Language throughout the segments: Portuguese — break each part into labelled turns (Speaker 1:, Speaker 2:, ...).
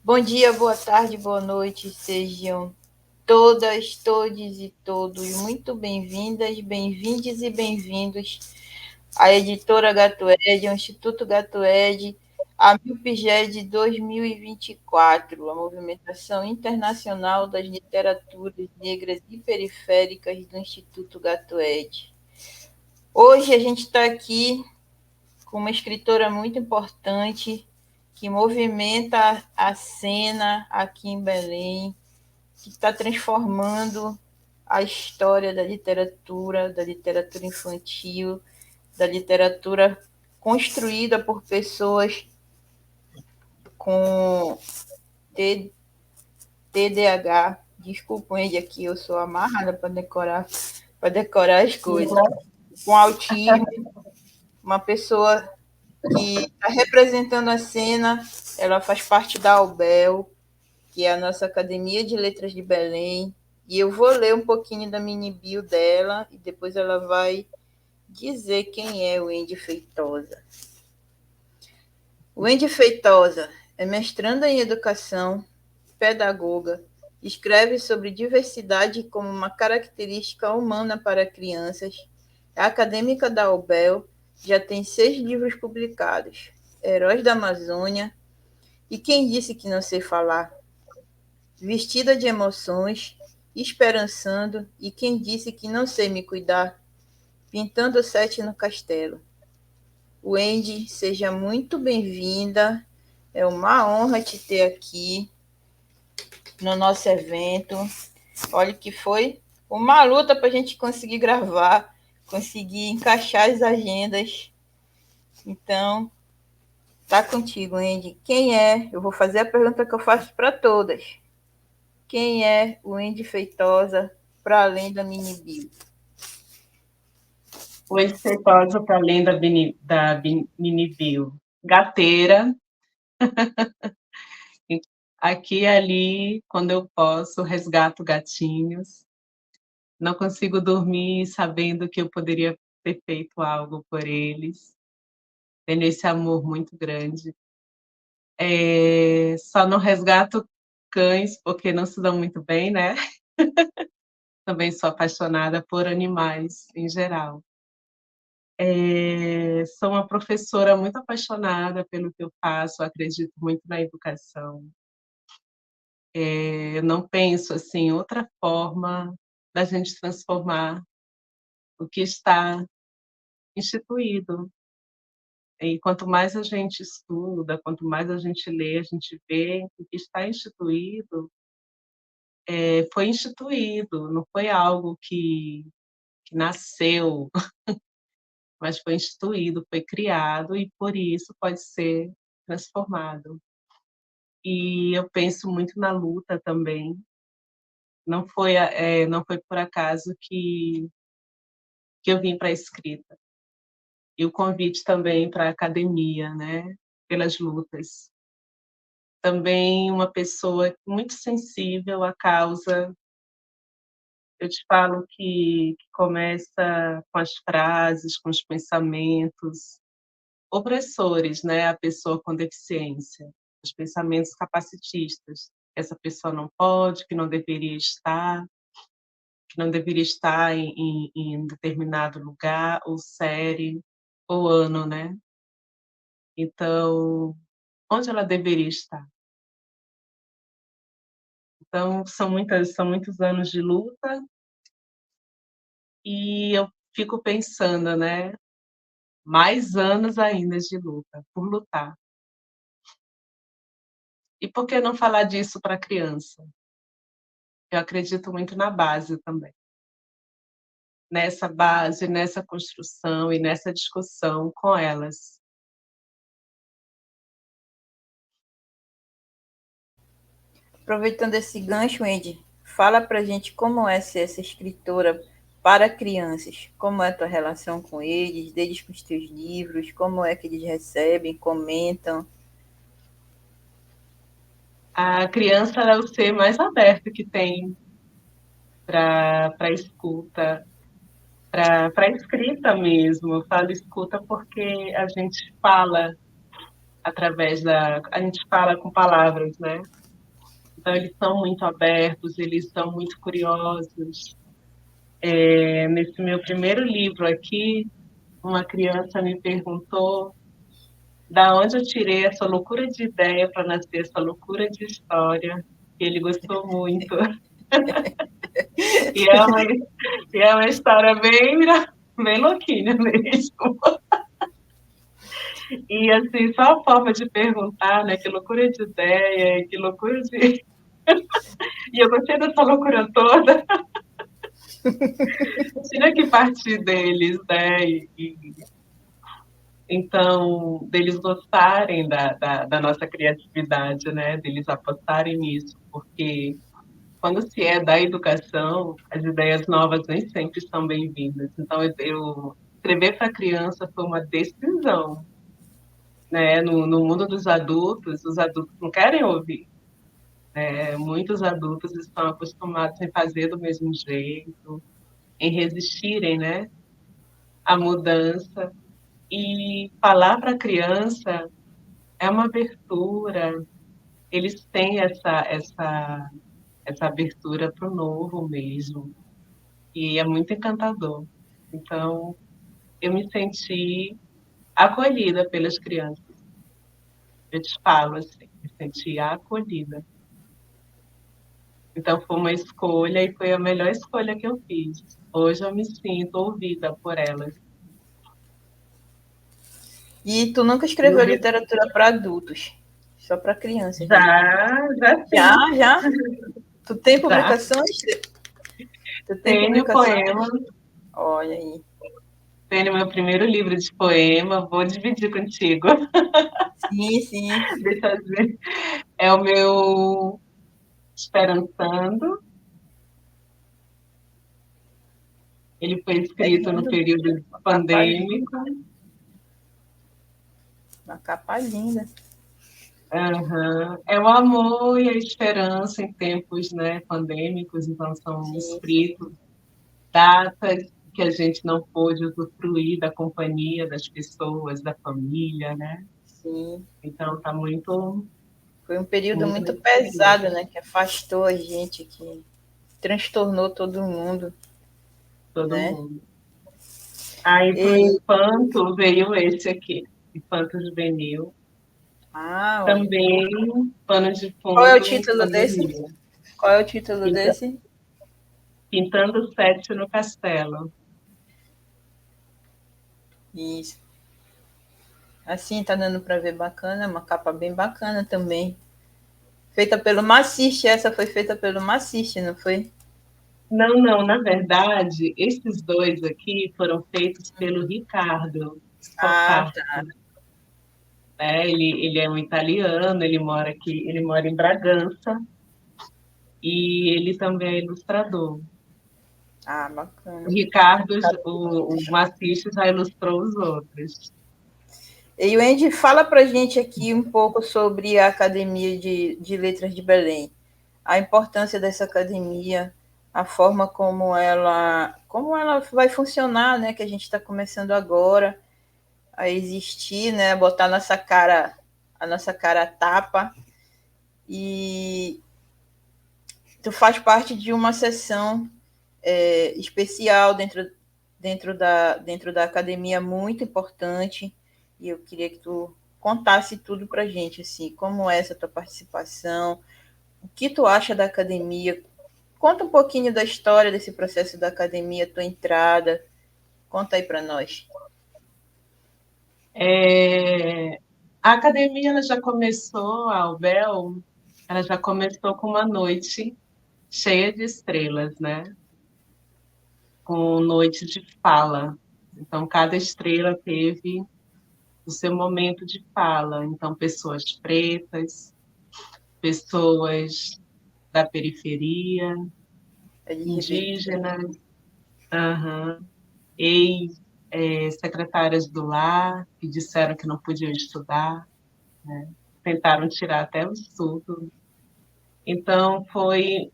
Speaker 1: Bom dia, boa tarde, boa noite, sejam todas, todes e todos muito bem-vindas, bem-vindes e bem-vindos à editora Gatoed, ao Instituto Gatoed, a MILPIGED 2024, a Movimentação Internacional das Literaturas Negras e Periféricas do Instituto Gatoed. Hoje a gente está aqui com uma escritora muito importante que movimenta a cena aqui em Belém, que está transformando a história da literatura infantil, da literatura construída por pessoas com TDAH. Desculpem aqui, eu sou amarrada para decorar as coisas. Com autismo, uma pessoa que está representando a cena, ela faz parte da AUBEL, que é a nossa Academia de Letras de Belém, e eu vou ler um pouquinho da mini bio dela e depois ela vai dizer quem é o Wendy Feitosa. Wendy Feitosa é mestranda em educação, pedagoga, escreve sobre diversidade como uma característica humana para crianças, é acadêmica da UBEL, já tem 6 livros publicados, Heróis da Amazônia e Quem Disse Que Não Sei Falar, Vestida de Emoções, Esperançando e Quem Disse Que Não Sei Me Cuidar, Pintando Sete no Castelo. Wendy, seja muito bem-vinda. É uma honra te ter aqui no nosso evento. Olha que foi uma luta para a gente conseguir gravar, conseguir encaixar as agendas. Então, tá contigo, Wendy. Quem é? Eu vou fazer a pergunta que eu faço para todas. Quem é o Wendy Feitosa para além da mini bio?
Speaker 2: O Feitosa para além da mini bio. Gateira. Aqui e ali, quando eu posso, resgato gatinhos. Não consigo dormir sabendo que eu poderia ter feito algo por eles. Tendo esse amor muito grande. Só não resgato cães porque não se dão muito bem, né? Também sou apaixonada por animais em geral. Sou uma professora muito apaixonada pelo que eu faço, acredito muito na educação. Eu não penso assim outra forma da gente transformar o que está instituído. E quanto mais a gente estuda, quanto mais a gente lê, a gente vê que o que está instituído foi instituído, não foi algo que nasceu, mas foi instituído, foi criado e por isso pode ser transformado. E eu penso muito na luta também. Não foi por acaso que eu vim para a escrita. E o convite também para a academia, né? Pelas lutas. Também uma pessoa muito sensível à causa. Eu te falo que começa com as frases, com os pensamentos opressores, né? A pessoa com deficiência, os pensamentos capacitistas. Essa pessoa não pode, que não deveria estar em determinado lugar, ou série, ou ano, né? Então, onde ela deveria estar? Então, são muitos anos de luta e eu fico pensando, né? Mais anos ainda de luta, por lutar. E por que não falar disso para a criança? Eu acredito muito na base também. Nessa base, nessa construção e nessa discussão com elas.
Speaker 1: Aproveitando esse gancho, Wendy, fala pra gente como é ser essa escritora para crianças. Como é a tua relação com eles, deles com os teus livros, como é que eles recebem, comentam.
Speaker 2: A criança é o ser mais aberto que tem para escuta, para escrita mesmo. Eu falo escuta porque a gente fala através da... A gente fala com palavras, né? Então, eles são muito abertos, eles são muito curiosos. Nesse meu primeiro livro aqui, uma criança me perguntou da onde eu tirei essa loucura de ideia para nascer essa loucura de história. E ele gostou muito. E é uma história bem louquinha mesmo. E assim, só a forma de perguntar, né? Que loucura de ideia, que loucura de. E eu gostei dessa loucura toda. Tinha que partir deles, né? Então, deles gostarem da nossa criatividade, né? Deles apostarem nisso, porque quando se é da educação, as ideias novas nem sempre são bem-vindas. Então, eu escrever para criança foi uma decisão, né? No mundo dos adultos, os adultos não querem ouvir. Muitos adultos estão acostumados em fazer do mesmo jeito, em resistirem, né, à mudança. E falar para a criança é uma abertura. Eles têm essa abertura para o novo mesmo. E é muito encantador. Então, eu me senti acolhida pelas crianças. Eu te falo assim, me senti acolhida. Então, foi uma escolha e foi a melhor escolha que eu fiz. Hoje eu me sinto ouvida por elas.
Speaker 1: E tu nunca escreveu literatura para adultos, só para crianças mesmo?
Speaker 2: Já
Speaker 1: Já,
Speaker 2: sim.
Speaker 1: já. Tu tem
Speaker 2: Já.
Speaker 1: publicações? Tu tem
Speaker 2: Tenho poema,
Speaker 1: publicações? Olha aí.
Speaker 2: tenho meu primeiro livro de poema, vou dividir contigo.
Speaker 1: Sim, sim.
Speaker 2: Deixa eu ver. É o meu Esperançando. Ele foi
Speaker 1: É
Speaker 2: escrito no
Speaker 1: lindo.
Speaker 2: período
Speaker 1: Uma capa linda.
Speaker 2: pandêmico.
Speaker 1: Uma capa linda.
Speaker 2: Uhum. É o amor e a esperança em tempos, né, pandêmicos, então são
Speaker 1: Sim,
Speaker 2: escritos datas que a gente não pôde usufruir da companhia das pessoas, da família, né?
Speaker 1: sim.
Speaker 2: Então tá muito,
Speaker 1: Foi um período
Speaker 2: muito
Speaker 1: muito
Speaker 2: nesse
Speaker 1: pesado,
Speaker 2: período,
Speaker 1: né? Que afastou a gente, que transtornou todo mundo,
Speaker 2: todo
Speaker 1: né?
Speaker 2: mundo. Aí pro
Speaker 1: E,
Speaker 2: infanto veio esse aqui, Infanto Juvenil.
Speaker 1: olha.
Speaker 2: Também pano de
Speaker 1: Qual é o
Speaker 2: fundo,
Speaker 1: título desse?
Speaker 2: pandemia.
Speaker 1: Qual é o título desse?
Speaker 2: Pintando o sete no castelo.
Speaker 1: Isso. Assim, tá dando para ver bacana, uma capa bem bacana também. Feita pelo Maciste, essa foi feita pelo Maciste, não foi?
Speaker 2: Não, não, na verdade, esses dois aqui foram feitos pelo Ricardo
Speaker 1: Ah,
Speaker 2: Scopar,
Speaker 1: tá.
Speaker 2: né? Ele é um italiano, ele mora aqui, ele mora em Bragança e ele também é ilustrador.
Speaker 1: Ah,
Speaker 2: O
Speaker 1: bacana.
Speaker 2: Ricardo, o Maciço já ilustrou os outros.
Speaker 1: E o Andy, fala pra gente aqui um pouco sobre a Academia de Letras de Belém. A importância dessa academia, a forma como ela vai funcionar, né? Que a gente está começando agora a existir, né? Botar a nossa cara a tapa. E tu faz parte de uma sessão especial dentro da academia, muito importante. E eu queria que tu contasse tudo pra gente, assim, como é essa tua participação, o que tu acha da academia. Conta um pouquinho da história desse processo da academia, tua entrada. Conta aí para nós.
Speaker 2: A academia ela já começou, a Albel, ela já começou com uma noite cheia de estrelas, né? Com noite de fala. Então, cada estrela teve o seu momento de fala. Então, pessoas pretas, pessoas da periferia,
Speaker 1: LGBT.
Speaker 2: indígenas, aham, ex-secretárias do lar, que disseram que não podiam estudar, né? Tentaram tirar até o estudo. Então, foram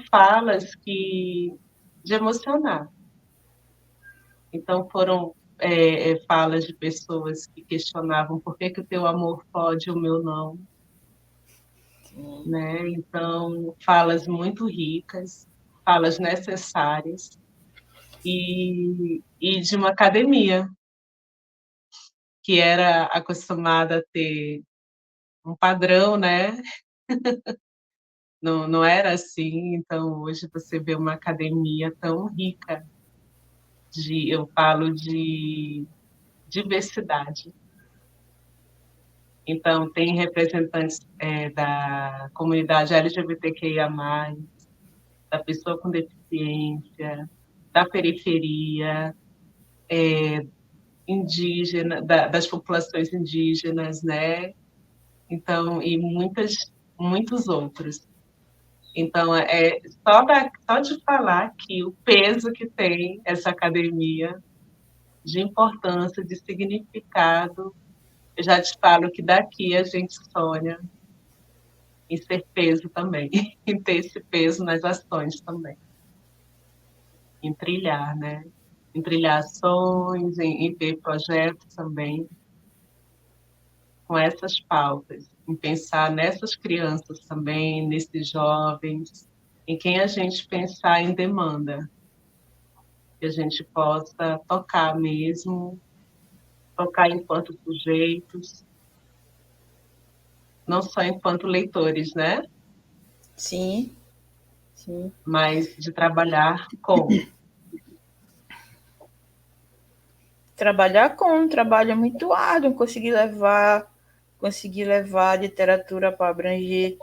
Speaker 2: falas de emocionar. Então, foram falas de pessoas que questionavam por que o teu amor pode e o meu não, né? Então, falas muito ricas, falas necessárias e de uma academia que era acostumada a ter um padrão, né? Não, não era assim, então hoje você vê uma academia tão rica eu falo de diversidade. Então, tem representantes da comunidade LGBTQIA+, da pessoa com deficiência, da periferia, indígena, das populações indígenas, né? Então, e muitos outros. Então, só de falar que o peso que tem essa academia, de importância, de significado, eu já te falo que daqui a gente sonha em ser peso também, em ter esse peso nas ações também, em trilhar, né? Em trilhar ações, em ter projetos também com essas pautas, em pensar nessas crianças também, nesses jovens, em quem a gente pensar em demanda, que a gente possa tocar mesmo, tocar enquanto sujeitos, não só enquanto leitores, né?
Speaker 1: Sim, sim.
Speaker 2: Mas de trabalhar com.
Speaker 1: Trabalhar com um trabalho muito árduo, conseguir levar a literatura para abranger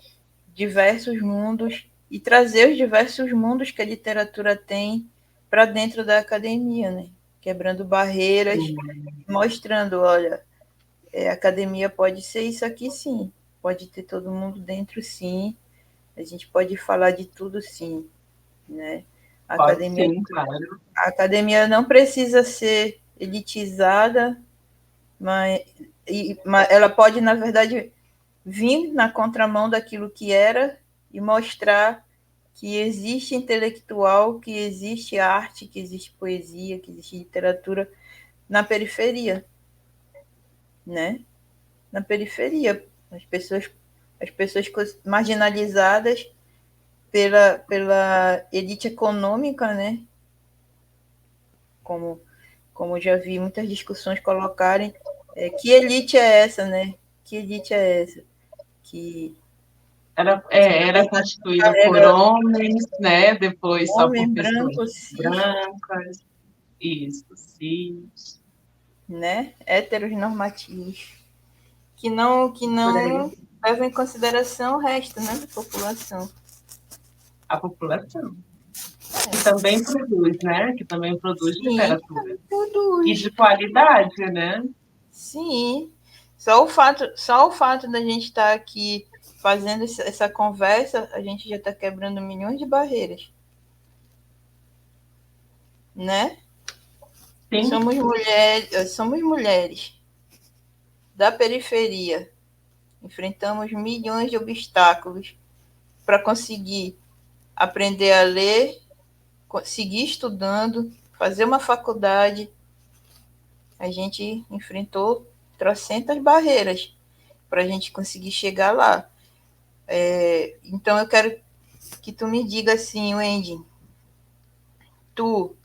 Speaker 1: diversos mundos e trazer os diversos mundos que a literatura tem para dentro da academia, né? Quebrando barreiras, mostrando, olha, a academia pode ser isso aqui sim, pode ter todo mundo dentro sim, a gente pode falar de tudo sim, né? A
Speaker 2: Pode
Speaker 1: academia,
Speaker 2: sim, claro.
Speaker 1: a academia não precisa ser elitizada, mas ela pode, na verdade, vir na contramão daquilo que era e mostrar que existe intelectual, que existe arte, que existe poesia, que existe literatura na periferia, né? Na periferia, as pessoas marginalizadas pela elite econômica, né? Como, como já vi muitas discussões colocarem, que elite é essa, né? Que elite é essa? Que
Speaker 2: Era constituída por
Speaker 1: carrega
Speaker 2: homens, né? Depois só por
Speaker 1: homem
Speaker 2: pessoas
Speaker 1: branco, cis,
Speaker 2: brancas, isso, cis,
Speaker 1: né? Heteronormativos, que
Speaker 2: por aí,
Speaker 1: não levam em consideração o resto, né, da população.
Speaker 2: a população, que também produz, né? Que também produz
Speaker 1: Sim,
Speaker 2: literatura. E
Speaker 1: produz.
Speaker 2: de qualidade, né?
Speaker 1: Sim. Só o fato da gente estar aqui fazendo essa conversa, a gente já está quebrando milhões de barreiras, né?
Speaker 2: Sim,
Speaker 1: Somos mulheres da periferia. Enfrentamos milhões de obstáculos para conseguir aprender a ler, seguir estudando, fazer uma faculdade. A gente enfrentou trocentas barreiras para a gente conseguir chegar lá. Então eu quero que tu me diga assim, Wendy, tu,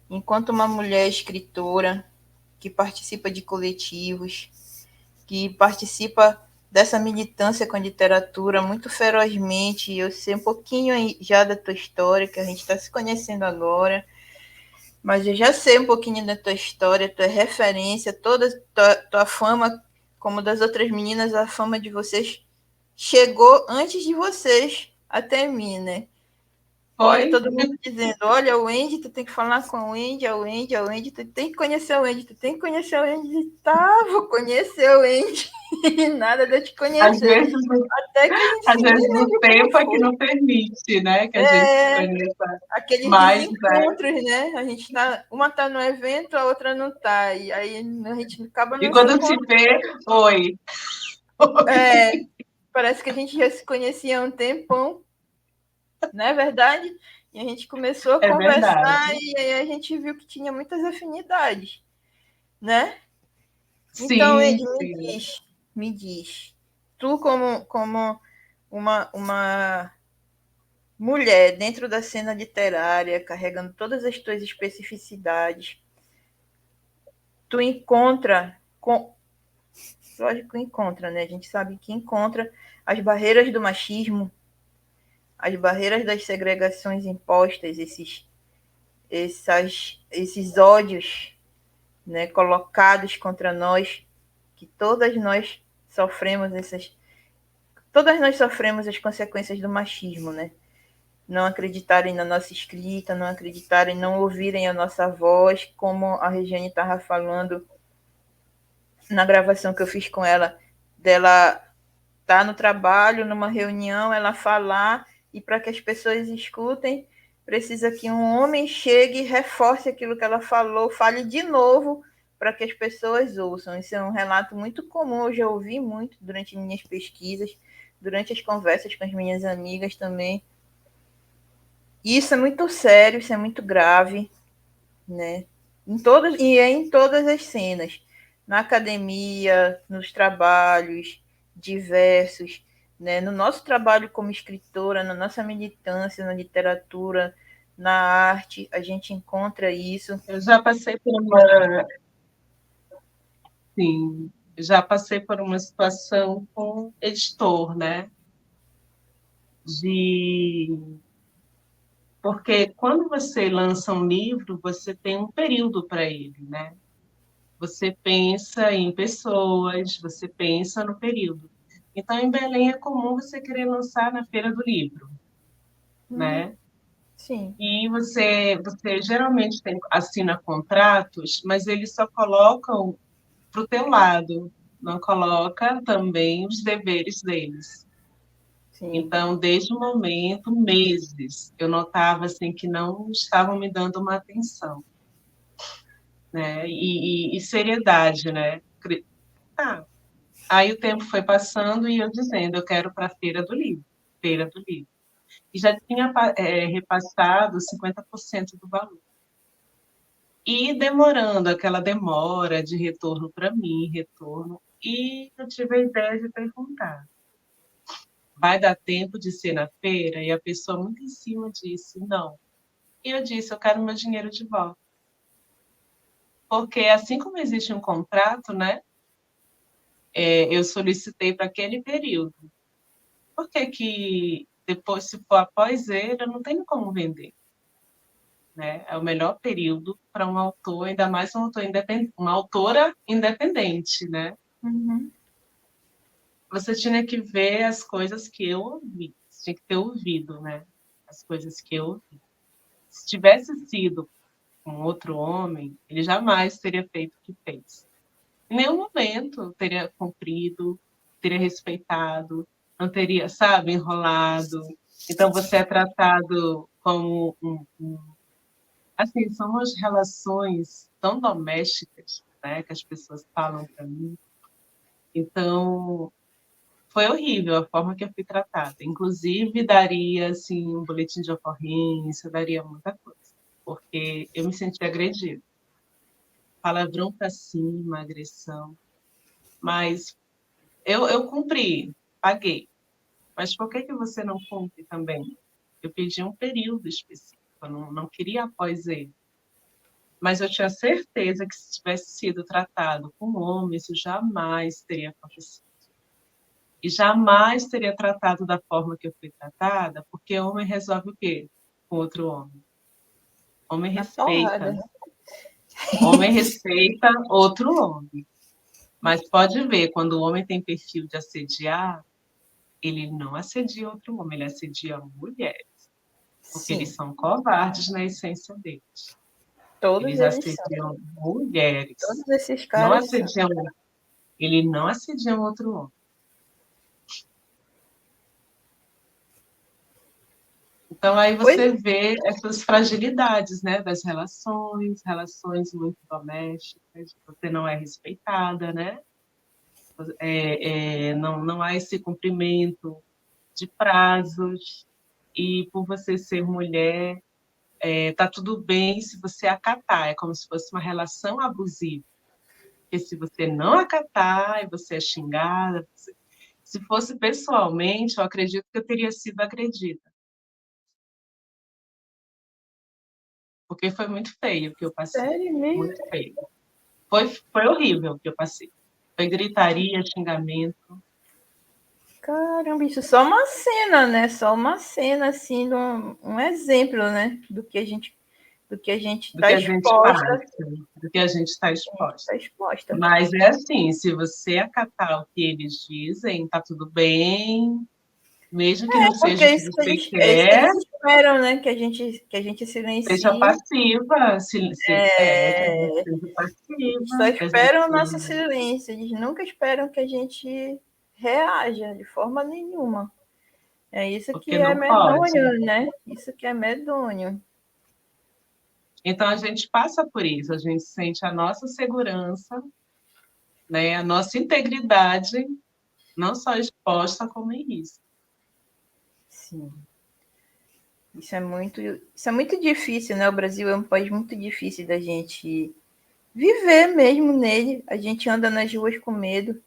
Speaker 1: enquanto uma mulher escritora que participa de coletivos, que participa dessa militância com a literatura muito ferozmente, eu sei um pouquinho já da tua história, que a gente está se conhecendo agora, mas eu já sei um pouquinho da tua história, tua referência, toda tua fama, como das outras meninas, a fama de vocês chegou antes de vocês até mim, né? Olha,
Speaker 2: foi.
Speaker 1: todo mundo dizendo, olha, o Wendy, tu tem que falar com o Wendy, a Wendy, tu tem que conhecer o Wendy, tu tem que conhecer o Wendy. Tá, vou conhecer o Wendy. Nada de eu te
Speaker 2: Às
Speaker 1: conhecer.
Speaker 2: vezes,
Speaker 1: Até que a gente
Speaker 2: às
Speaker 1: se
Speaker 2: vezes o
Speaker 1: entende como
Speaker 2: tempo é que
Speaker 1: foi.
Speaker 2: não permite, né? Que a gente se
Speaker 1: É,
Speaker 2: conheça
Speaker 1: aqueles
Speaker 2: mais, né?
Speaker 1: desencontros, né? A gente tá, uma tá no evento, a outra não tá. E aí a gente acaba
Speaker 2: E
Speaker 1: não se
Speaker 2: quando se
Speaker 1: encontrando.
Speaker 2: vê, oi. Oi.
Speaker 1: É, parece que a gente já se conhecia há um tempão, não é verdade? E a gente começou a
Speaker 2: É verdade.
Speaker 1: conversar e aí a gente viu que tinha muitas afinidades. né? Então,
Speaker 2: Sim,
Speaker 1: Ed,
Speaker 2: sim.
Speaker 1: me diz, tu como uma mulher dentro da cena literária, carregando todas as tuas especificidades, tu encontra, lógico que encontra, né? A gente sabe que encontra as barreiras do machismo, as barreiras das segregações impostas, esses ódios, né, colocados contra nós, que todas nós sofremos as consequências do machismo, né? Não acreditarem na nossa escrita, não acreditarem, não ouvirem a nossa voz, como a Regiane estava falando na gravação que eu fiz com ela, dela tá no trabalho, numa reunião, ela falar, e para que as pessoas escutem, precisa que um homem chegue e reforce aquilo que ela falou, fale de novo para que as pessoas ouçam. Isso é um relato muito comum, eu já ouvi muito durante minhas pesquisas, durante as conversas com as minhas amigas também. E isso é muito sério, isso é muito grave, né? Em todas as cenas, na academia, nos trabalhos diversos, né? No nosso trabalho como escritora, na nossa militância, na literatura, na arte, a gente encontra isso.
Speaker 2: Eu já passei por uma, sim, já passei por uma situação com editor, né? De Porque quando você lança um livro, você tem um período para ele, né? Você pensa em pessoas, você pensa no período. Então, em Belém é comum você querer lançar na Feira do Livro, né?
Speaker 1: Sim.
Speaker 2: E você geralmente assina contratos, mas eles só colocam para o teu lado, não coloca também os deveres deles.
Speaker 1: Sim.
Speaker 2: Então, desde o momento, meses, eu notava assim que não estavam me dando uma atenção, né? E seriedade, né? Ah, aí o tempo foi passando e eu dizendo, eu quero para a Feira do Livro. E já tinha repassado 50% do valor. E demorando, aquela demora de retorno para mim, retorno. E eu tive a ideia de perguntar: vai dar tempo de ser na feira? E a pessoa muito em cima disse: não. E eu disse: eu quero meu dinheiro de volta. Porque assim como existe um contrato, né? Eu solicitei para aquele período. Por que que depois, se for após ele, eu não tenho como vender? Né? É o melhor período para um autor, ainda mais um autor independente, uma autora independente, né?
Speaker 1: Uhum.
Speaker 2: Você tinha que ver as coisas que eu ouvi, você tinha que ter ouvido, né? As coisas que eu ouvi. Se tivesse sido um outro homem, ele jamais teria feito o que fez. Em nenhum momento teria cumprido, teria respeitado, não teria, sabe, enrolado. Então você é tratado como assim, são umas relações tão domésticas, né, que as pessoas falam para mim. Então, foi horrível a forma que eu fui tratada. Inclusive, daria assim um boletim de ocorrência, daria muita coisa, porque eu me senti agredida. Palavrão para cima, agressão. Mas eu cumpri, paguei. Mas por que que você não cumpre também? Eu pedi um período específico, eu não queria após ele. Mas eu tinha certeza que se tivesse sido tratado com homem, isso jamais teria acontecido. E jamais teria tratado da forma que eu fui tratada, porque homem resolve o quê com outro homem? Homem
Speaker 1: Na porrada.
Speaker 2: respeita. Homem respeita outro homem. Mas pode ver, quando o homem tem perfil de assediar, ele não assedia outro homem, ele assedia mulheres, porque
Speaker 1: Sim.
Speaker 2: eles são covardes na essência deles.
Speaker 1: Todos
Speaker 2: Eles
Speaker 1: eles são.
Speaker 2: assediam mulheres,
Speaker 1: Todos esses
Speaker 2: não
Speaker 1: caras são.
Speaker 2: assediam, ele não assedia outro homem. Então, aí
Speaker 1: Pois
Speaker 2: você vê essas fragilidades, né, das relações, relações muito domésticas, você não é respeitada, né? Não há esse cumprimento de prazos, e por você ser mulher, tá tudo bem se você acatar, é como se fosse uma relação abusiva. Porque se você não acatar e você é xingada, se fosse pessoalmente, eu acredito que eu teria sido agredida. Porque foi muito feio o que eu passei.
Speaker 1: Sério mesmo?
Speaker 2: Muito feio. Foi horrível o que eu passei. Foi gritaria, xingamento.
Speaker 1: Caramba, isso é só uma cena, né? Só uma cena, assim, de um exemplo, né? Do que a gente
Speaker 2: Do que
Speaker 1: está
Speaker 2: a gente
Speaker 1: exposta.
Speaker 2: passa, do que a gente está
Speaker 1: Está
Speaker 2: exposto.
Speaker 1: exposta.
Speaker 2: Mas é assim, se você acatar o que eles dizem, tá tudo bem, mesmo que não
Speaker 1: Porque
Speaker 2: seja o que você
Speaker 1: é isso que
Speaker 2: quer,
Speaker 1: eles esperam, né? Que a gente
Speaker 2: seja
Speaker 1: silencie.
Speaker 2: passiva, que a gente
Speaker 1: É,
Speaker 2: seja
Speaker 1: eles só
Speaker 2: passiva, que a
Speaker 1: esperam o nosso
Speaker 2: gente,
Speaker 1: silêncio. Eles nunca esperam que a gente reaja de forma nenhuma. É isso que
Speaker 2: porque
Speaker 1: é
Speaker 2: não pode.
Speaker 1: medonho, né? Isso que é medonho.
Speaker 2: Então a gente passa por isso, a gente sente a nossa segurança, né, a nossa integridade, não só exposta, como em risco.
Speaker 1: Sim. Isso é muito difícil, né? O Brasil é um país muito difícil da gente viver mesmo nele. A gente anda nas ruas com medo,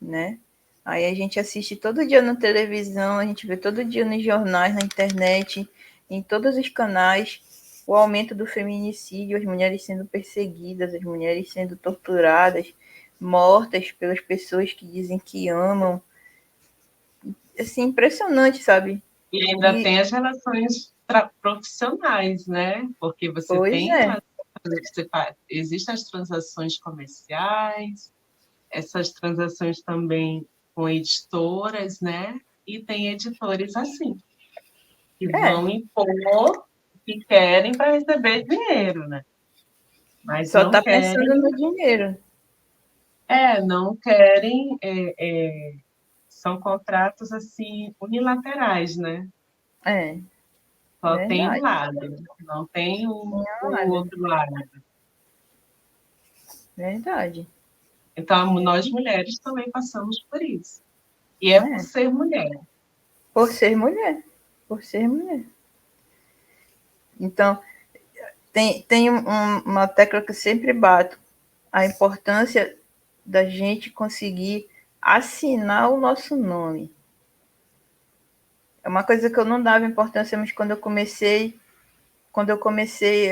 Speaker 1: né? Aí a gente assiste todo dia na televisão, a gente vê todo dia nos jornais, na internet, em todos os canais, o aumento do feminicídio, as mulheres sendo perseguidas, as mulheres sendo torturadas, mortas pelas pessoas que dizem que amam. Assim, impressionante, sabe?
Speaker 2: E ainda
Speaker 1: E,
Speaker 2: tem as relações profissionais, né? Porque você
Speaker 1: pois
Speaker 2: tem
Speaker 1: é,
Speaker 2: existem as transações comerciais, essas transações também com editoras, né? E tem editores assim, que
Speaker 1: é,
Speaker 2: vão impor o que querem para receber dinheiro, né? Mas
Speaker 1: só
Speaker 2: não
Speaker 1: tá pensando
Speaker 2: querem,
Speaker 1: no dinheiro.
Speaker 2: não querem, são contratos assim unilaterais, né?
Speaker 1: É,
Speaker 2: Só tem um
Speaker 1: verdade,
Speaker 2: lado, não tem o
Speaker 1: nada,
Speaker 2: outro lado.
Speaker 1: verdade.
Speaker 2: Então, nós mulheres também passamos por isso. E é por
Speaker 1: É,
Speaker 2: ser mulher.
Speaker 1: por ser mulher, por ser mulher. Então, tem uma tecla que eu sempre bato, a importância da gente conseguir assinar o nosso nome. É uma coisa que eu não dava importância, mas quando eu comecei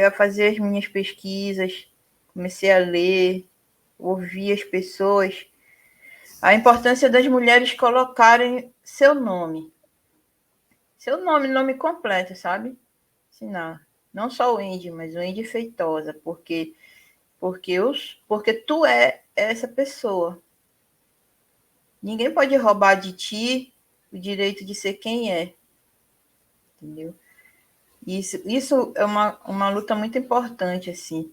Speaker 1: a fazer as minhas pesquisas, comecei a ler, ouvir as pessoas, a importância das mulheres colocarem seu nome, nome completo, sabe? Assinar. Não só o Indy, mas o Indy Feitosa, porque tu é essa pessoa. Ninguém pode roubar de ti o direito de ser quem é, entendeu? Isso é uma luta muito importante, assim.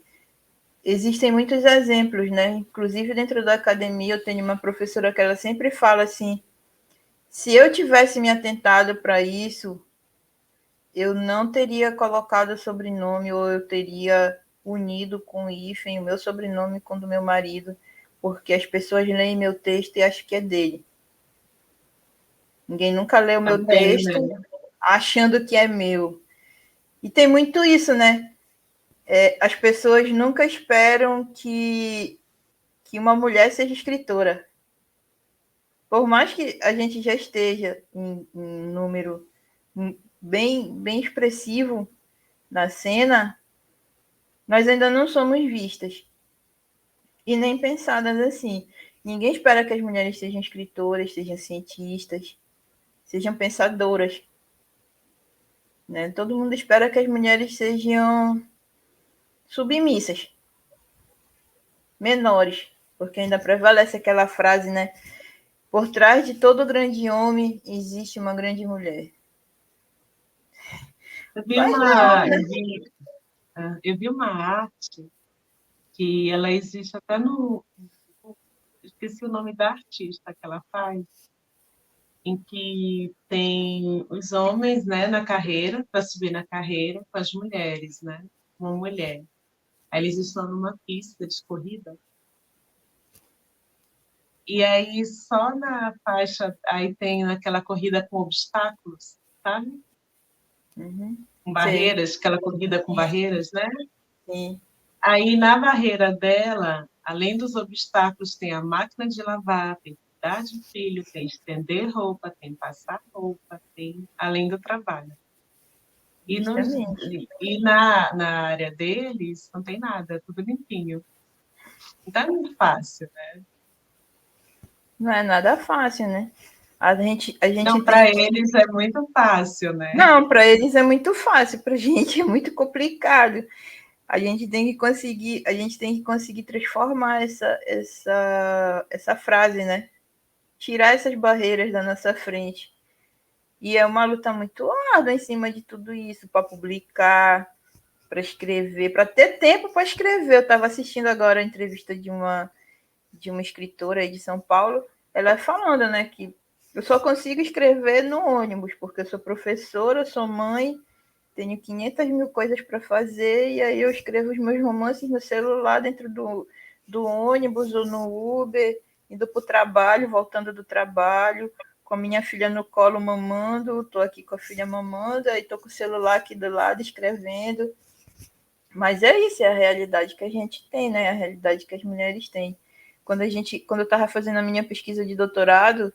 Speaker 1: Existem muitos exemplos, né? Inclusive dentro da academia eu tenho uma professora que ela sempre fala assim: se eu tivesse me atentado para isso, eu não teria colocado o sobrenome ou eu teria unido com o hífen o meu sobrenome com o do meu marido, porque as pessoas leem meu texto e acham que é dele. Ninguém nunca lê o meu
Speaker 2: Também, né?
Speaker 1: texto achando que é meu. E tem muito isso, né? As pessoas nunca esperam que uma mulher seja escritora. Por mais que a gente já esteja em número bem expressivo na cena, nós ainda não somos vistas e nem pensadas assim. Ninguém espera que as mulheres sejam escritoras, sejam cientistas, sejam pensadoras. Né? Todo mundo espera que as mulheres sejam submissas, menores, porque ainda prevalece aquela frase, né? Por trás de todo grande homem existe uma grande mulher.
Speaker 2: Eu vi
Speaker 1: Mas não,
Speaker 2: uma,
Speaker 1: né?
Speaker 2: eu vi uma arte que ela existe até no. Esqueci o nome da artista que ela faz, em que tem os homens, né, na carreira, para subir na carreira, com as mulheres, né? Uma mulher. Aí eles estão numa pista de corrida. E aí, só na faixa, aí tem aquela corrida com obstáculos, sabe?
Speaker 1: Uhum.
Speaker 2: Com
Speaker 1: Sei,
Speaker 2: barreiras, aquela corrida com barreiras, né?
Speaker 1: sim.
Speaker 2: Aí, na barreira dela, além dos obstáculos, tem a máquina de lavar, tem cuidar de filho, tem estender roupa, tem passar roupa, tem além do trabalho. E,
Speaker 1: Justamente.
Speaker 2: na área deles, não tem nada, é tudo limpinho. Então, é muito fácil, né?
Speaker 1: Não é nada fácil, né? A gente
Speaker 2: Não,
Speaker 1: tem
Speaker 2: para
Speaker 1: que.
Speaker 2: eles é muito fácil, né?
Speaker 1: Não, para eles é muito fácil, para a gente é muito complicado. A gente tem que conseguir transformar essa frase, né? Tirar essas barreiras da nossa frente. E é uma luta muito árdua em cima de tudo isso, para publicar, para escrever, para ter tempo para escrever. Eu estava assistindo agora a entrevista de uma escritora aí de São Paulo, ela falando, né, que eu só consigo escrever no ônibus, porque eu sou professora, eu sou mãe, tenho 500 mil coisas para fazer, e aí eu escrevo os meus romances no celular, dentro do ônibus ou no Uber, indo para o trabalho, voltando do trabalho, com a minha filha no colo mamando, estou aqui com a filha mamando, aí estou com o celular aqui do lado escrevendo. Mas é isso, é a realidade que a gente tem, né? A realidade que as mulheres têm. Quando eu estava fazendo a minha pesquisa de doutorado,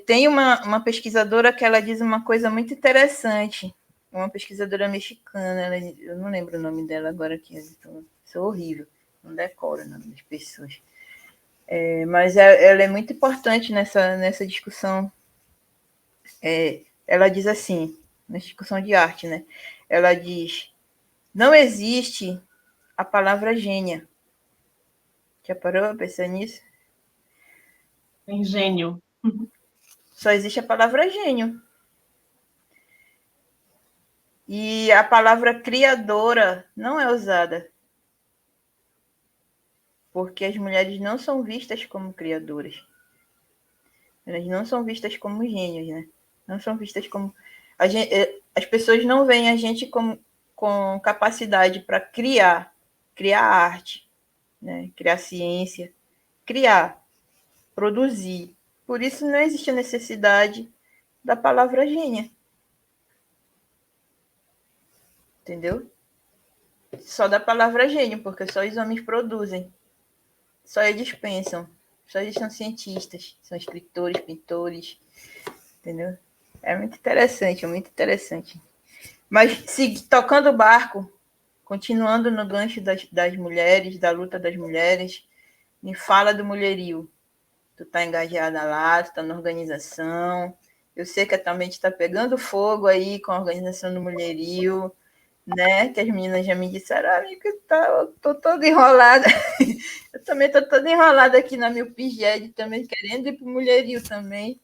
Speaker 1: tem uma pesquisadora que ela diz uma coisa muito interessante, uma pesquisadora mexicana, eu não lembro o nome dela agora aqui, sou horrível, não decoro o nome das pessoas. Mas ela é muito importante nessa discussão. Ela diz assim, na discussão de arte, né? Ela diz: não existe a palavra gênia. Já parou a pensar nisso?
Speaker 2: Engenho.
Speaker 1: Só existe a palavra gênio. E a palavra criadora não é usada, porque as mulheres não são vistas como criadoras. Elas não são vistas como gênios, né? Não são vistas como. As pessoas não veem a gente com capacidade para criar arte, né? Criar ciência, criar, produzir. Por isso não existe a necessidade da palavra gênia, entendeu? Só da palavra gênio, porque só os homens produzem. Só eles pensam. Só eles são cientistas, são escritores, pintores, entendeu? É muito interessante, é muito interessante. Mas tocando o barco, continuando no gancho das mulheres, da luta das mulheres, me fala do mulherio. Tu tá engajada lá, tu tá na organização. Eu sei que a tua mente está pegando fogo aí com a organização do mulherio, né? Que as meninas já me disseram, amiga, eu tô toda enrolada. Eu também tô toda enrolada aqui na meu PGED, também querendo ir pro mulherio também.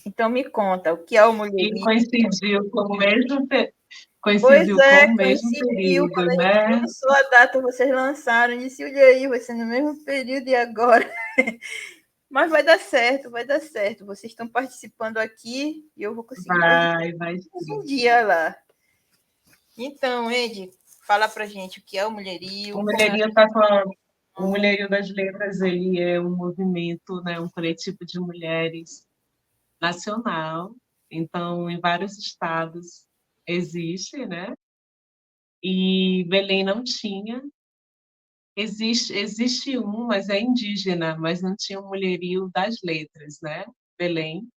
Speaker 1: Então me conta, o que é o
Speaker 2: E
Speaker 1: mulherio? Pois
Speaker 2: coincidiu com
Speaker 1: é,
Speaker 2: o mesmo
Speaker 1: coincidiu.
Speaker 2: período,
Speaker 1: Quando a gente
Speaker 2: né?
Speaker 1: lançou a data, vocês lançaram. Disse, olha aí, vai ser no mesmo período e agora. Mas vai dar certo, vai dar certo. Vocês estão participando aqui e eu vou conseguir participar
Speaker 2: Vai
Speaker 1: um
Speaker 2: sim.
Speaker 1: dia lá. Então, Ed, fala pra gente o que é o mulherio,
Speaker 2: O
Speaker 1: como é.
Speaker 2: Mulherio tá falando, o Mulherio das Letras, ele é um movimento, né, um coletivo de mulheres nacional. Então, em vários estados existe, né? E Belém não tinha. Existe um, mas é indígena, mas não tinha um Mulherio das Letras, né? Belém.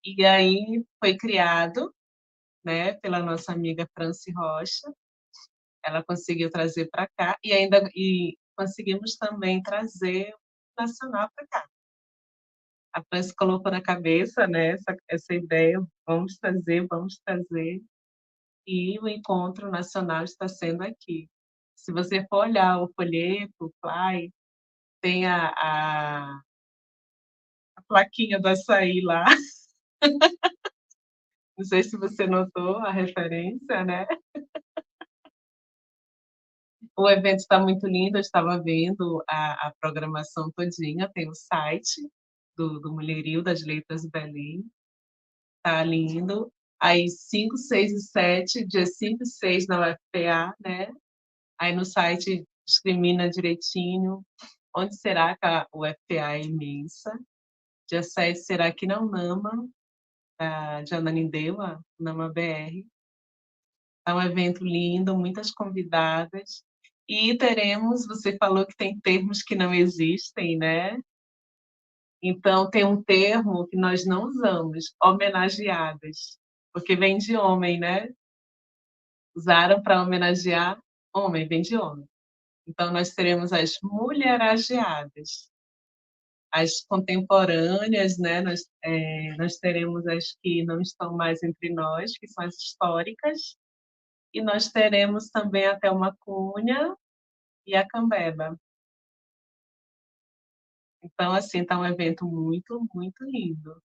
Speaker 2: E aí foi criado, né, pela nossa amiga Franci Rocha. Ela conseguiu trazer para cá e conseguimos também trazer o nacional para cá. A Franci colocou na cabeça, né, essa ideia, vamos trazer, e o encontro nacional está sendo aqui. Se você for olhar o folheto, o fly, tem a plaquinha do açaí lá. Não sei se você notou a referência, né? O evento está muito lindo, eu estava vendo a programação todinha, tem o site do Mulherio das Letras Belém, tá lindo. Aí 5, 6 e 7, dia 5 e 6 na UFPA, né? Aí no site discrimina direitinho onde será que a UFPA é imensa. Dia 7 será aqui na UNAMA, de Ananindeua, UNAMA BR. É um evento lindo, muitas convidadas. E teremos, você falou que tem termos que não existem, né? Então, tem um termo que nós não usamos, homenageadas, porque vem de homem, né? Usaram para homenagear homem, vem de homem. Então, nós teremos as mulherageadas, as contemporâneas, né? Nós teremos as que não estão mais entre nós, que são as históricas, e nós teremos também a Thelma Cunha e a Cambeba. Então, assim, está um evento muito, muito lindo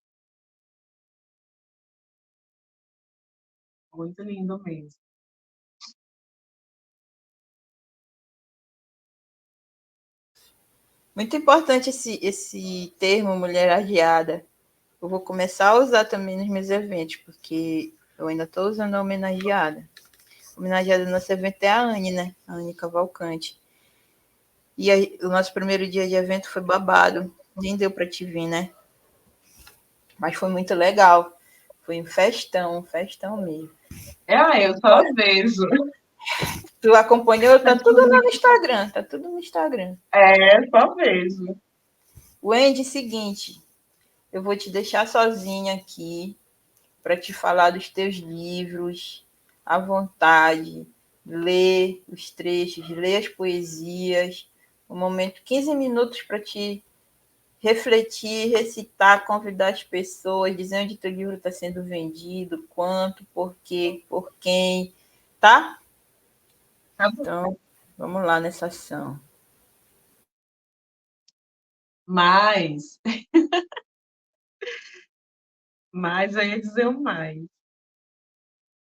Speaker 2: mesmo.
Speaker 1: Muito importante esse termo mulher agiada. Eu vou começar a usar também nos meus eventos, porque eu ainda estou usando a homenageada. A homenageada do nosso evento é a Anne, né? A Anne Cavalcante. E o nosso primeiro dia de evento foi babado. Nem deu para te vir, né? Mas foi muito legal. Foi um festão mesmo.
Speaker 2: Eu só vejo.
Speaker 1: Tu acompanhou? Tá tudo lá no Instagram. Tá tudo no Instagram.
Speaker 2: Só vejo.
Speaker 1: Wendy, seguinte, eu vou te deixar sozinha aqui para te falar dos teus livros, à vontade, ler os trechos, ler as poesias, um momento, 15 minutos para te refletir, recitar, convidar as pessoas, dizer onde teu livro está sendo vendido, quanto, por quê, por quem, tá?
Speaker 2: Tá bom.
Speaker 1: Então, vamos lá nessa ação.
Speaker 2: Mas eu ia dizer o mais.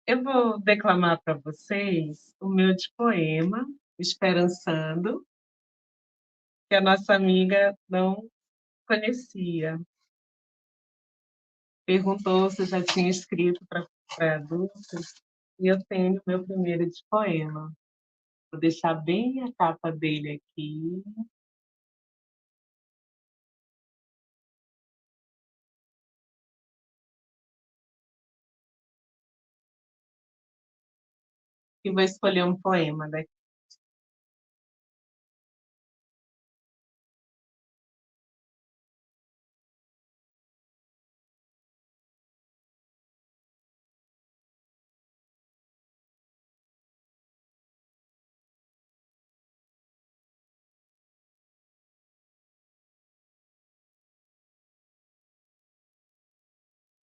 Speaker 2: Eu vou declamar para vocês o meu de poema, Esperançando, que a nossa amiga não conhecia. Perguntou se eu já tinha escrito para adultos, e eu tenho meu primeiro de poema. Vou deixar bem a capa dele aqui. E vou escolher um poema daqui.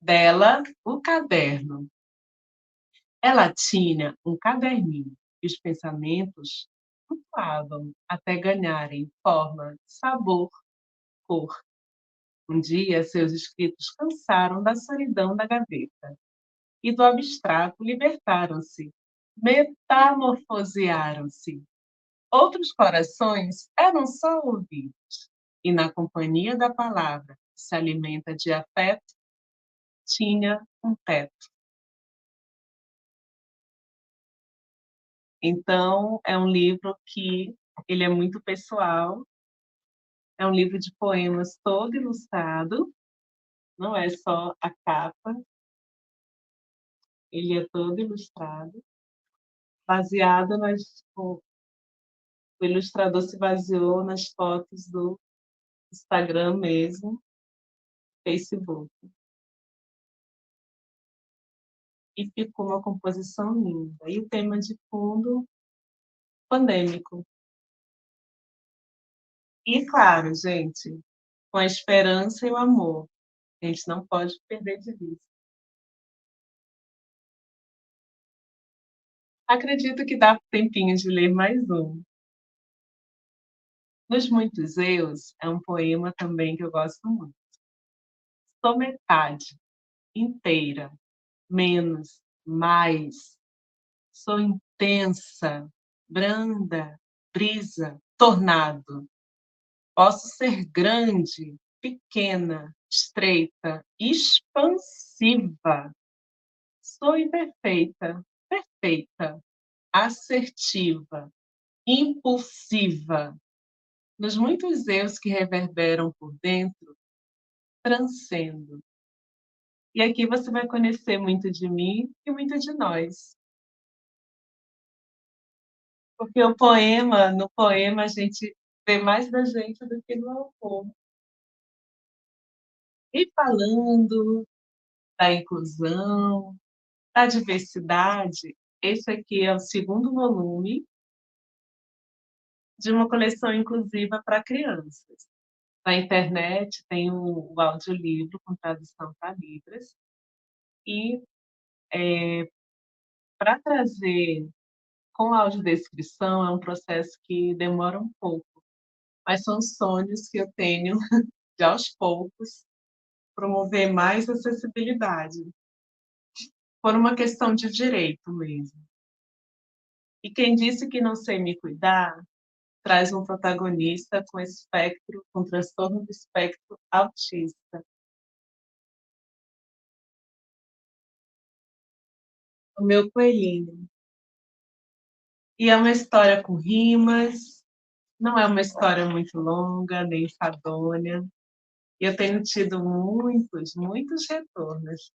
Speaker 2: Dela, o caderno. Ela tinha um caderninho e os pensamentos flutuavam até ganharem forma, sabor, cor. Um dia, seus escritos cansaram da solidão da gaveta e do abstrato libertaram-se, metamorfosearam-se. Outros corações eram só ouvidos, e na companhia da palavra, que se alimenta de afeto, tinha um teto. Então, é um livro que ele é muito pessoal, é um livro de poemas todo ilustrado, não é só a capa, ele é todo ilustrado, baseado o ilustrador se baseou nas fotos do Instagram mesmo, Facebook. E ficou uma composição linda. E o tema de fundo, pandêmico. E claro, gente, com a esperança e o amor. A gente não pode perder de vista. Acredito que dá tempinho de ler mais um. Nos Muitos Eus é um poema também que eu gosto muito. Sou metade, inteira, menos, mais. Sou intensa, branda, brisa, tornado. Posso ser grande, pequena, estreita, expansiva. Sou imperfeita, perfeita, assertiva, impulsiva. Nos muitos eus que reverberam por dentro, transcendo. E aqui você vai conhecer muito de mim e muito de nós. Porque no poema a gente vê mais da gente do que no autor. E falando da inclusão, da diversidade, esse aqui é o segundo volume de uma coleção inclusiva para crianças. Na internet tem o audiolivro com tradução para Libras, e para trazer com audiodescrição é um processo que demora um pouco, mas são sonhos que eu tenho de, aos poucos, promover mais acessibilidade, por uma questão de direito mesmo. E quem disse que não sei me cuidar, traz um protagonista com espectro, com transtorno do espectro autista. O meu coelhinho. E é uma história com rimas, não é uma história muito longa, nem enfadonha. E eu tenho tido muitos retornos.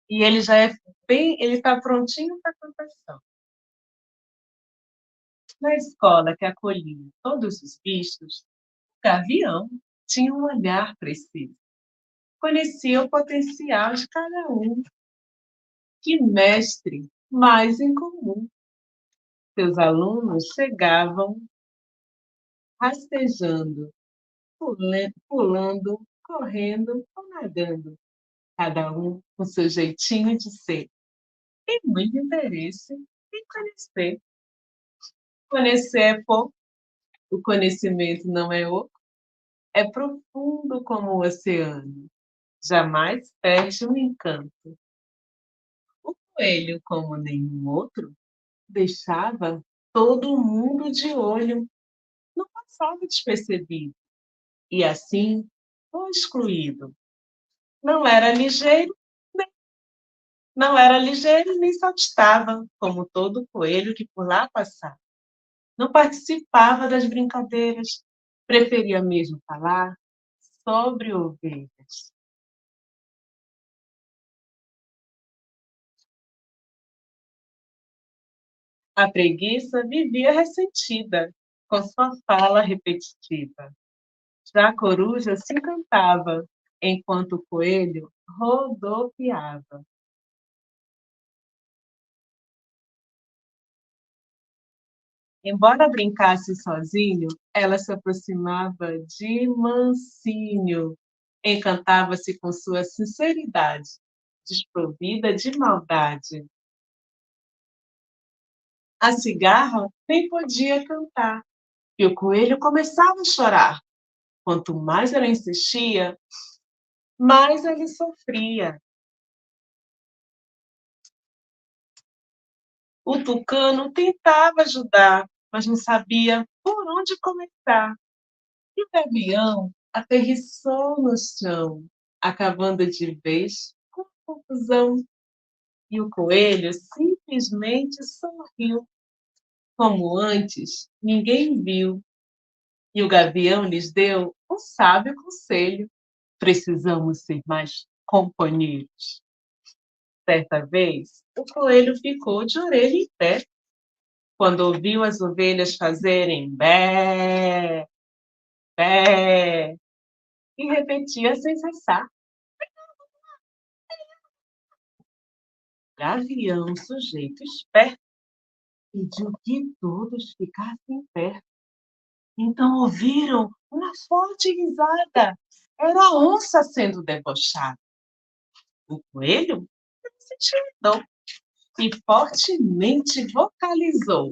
Speaker 2: E ele já é ele está prontinho para contação. Na escola que acolhia todos os bichos, o gavião tinha um olhar preciso. Conhecia o potencial de cada um. Que mestre mais incomum! Seus alunos chegavam rastejando, pulando, correndo ou nadando, cada um com seu jeitinho de ser. Tem muito interesse em conhecer. Conhecer é pouco, o conhecimento não é oco, é profundo como o oceano, jamais perde um encanto. O coelho, como nenhum outro, deixava todo mundo de olho, não passava despercebido, e assim foi excluído. Não era ligeiro, não era ligeiro nem saltitava, como todo coelho que por lá passava. Não participava das brincadeiras, preferia mesmo falar sobre ovelhas. A preguiça vivia ressentida, com sua fala repetitiva. Já a coruja se encantava, enquanto o coelho rodopiava. Embora brincasse sozinho, ela se aproximava de mansinho, encantava-se com sua sinceridade, desprovida de maldade. A cigarra nem podia cantar, e o coelho começava a chorar. Quanto mais ela insistia, mais ele sofria. O tucano tentava ajudar, mas não sabia por onde começar. E o gavião aterrissou no chão, acabando de vez com a confusão. E o coelho simplesmente sorriu. Como antes, ninguém viu. E o gavião lhes deu um sábio conselho: precisamos ser mais companheiros. Certa vez, o coelho ficou de orelha em pé quando ouviu as ovelhas fazerem bé, bé, e repetia sem cessar: gavião, sujeito esperto, pediu que todos ficassem perto. Então ouviram uma forte risada. Era a onça sendo debochada. O coelho se intimidou e fortemente vocalizou: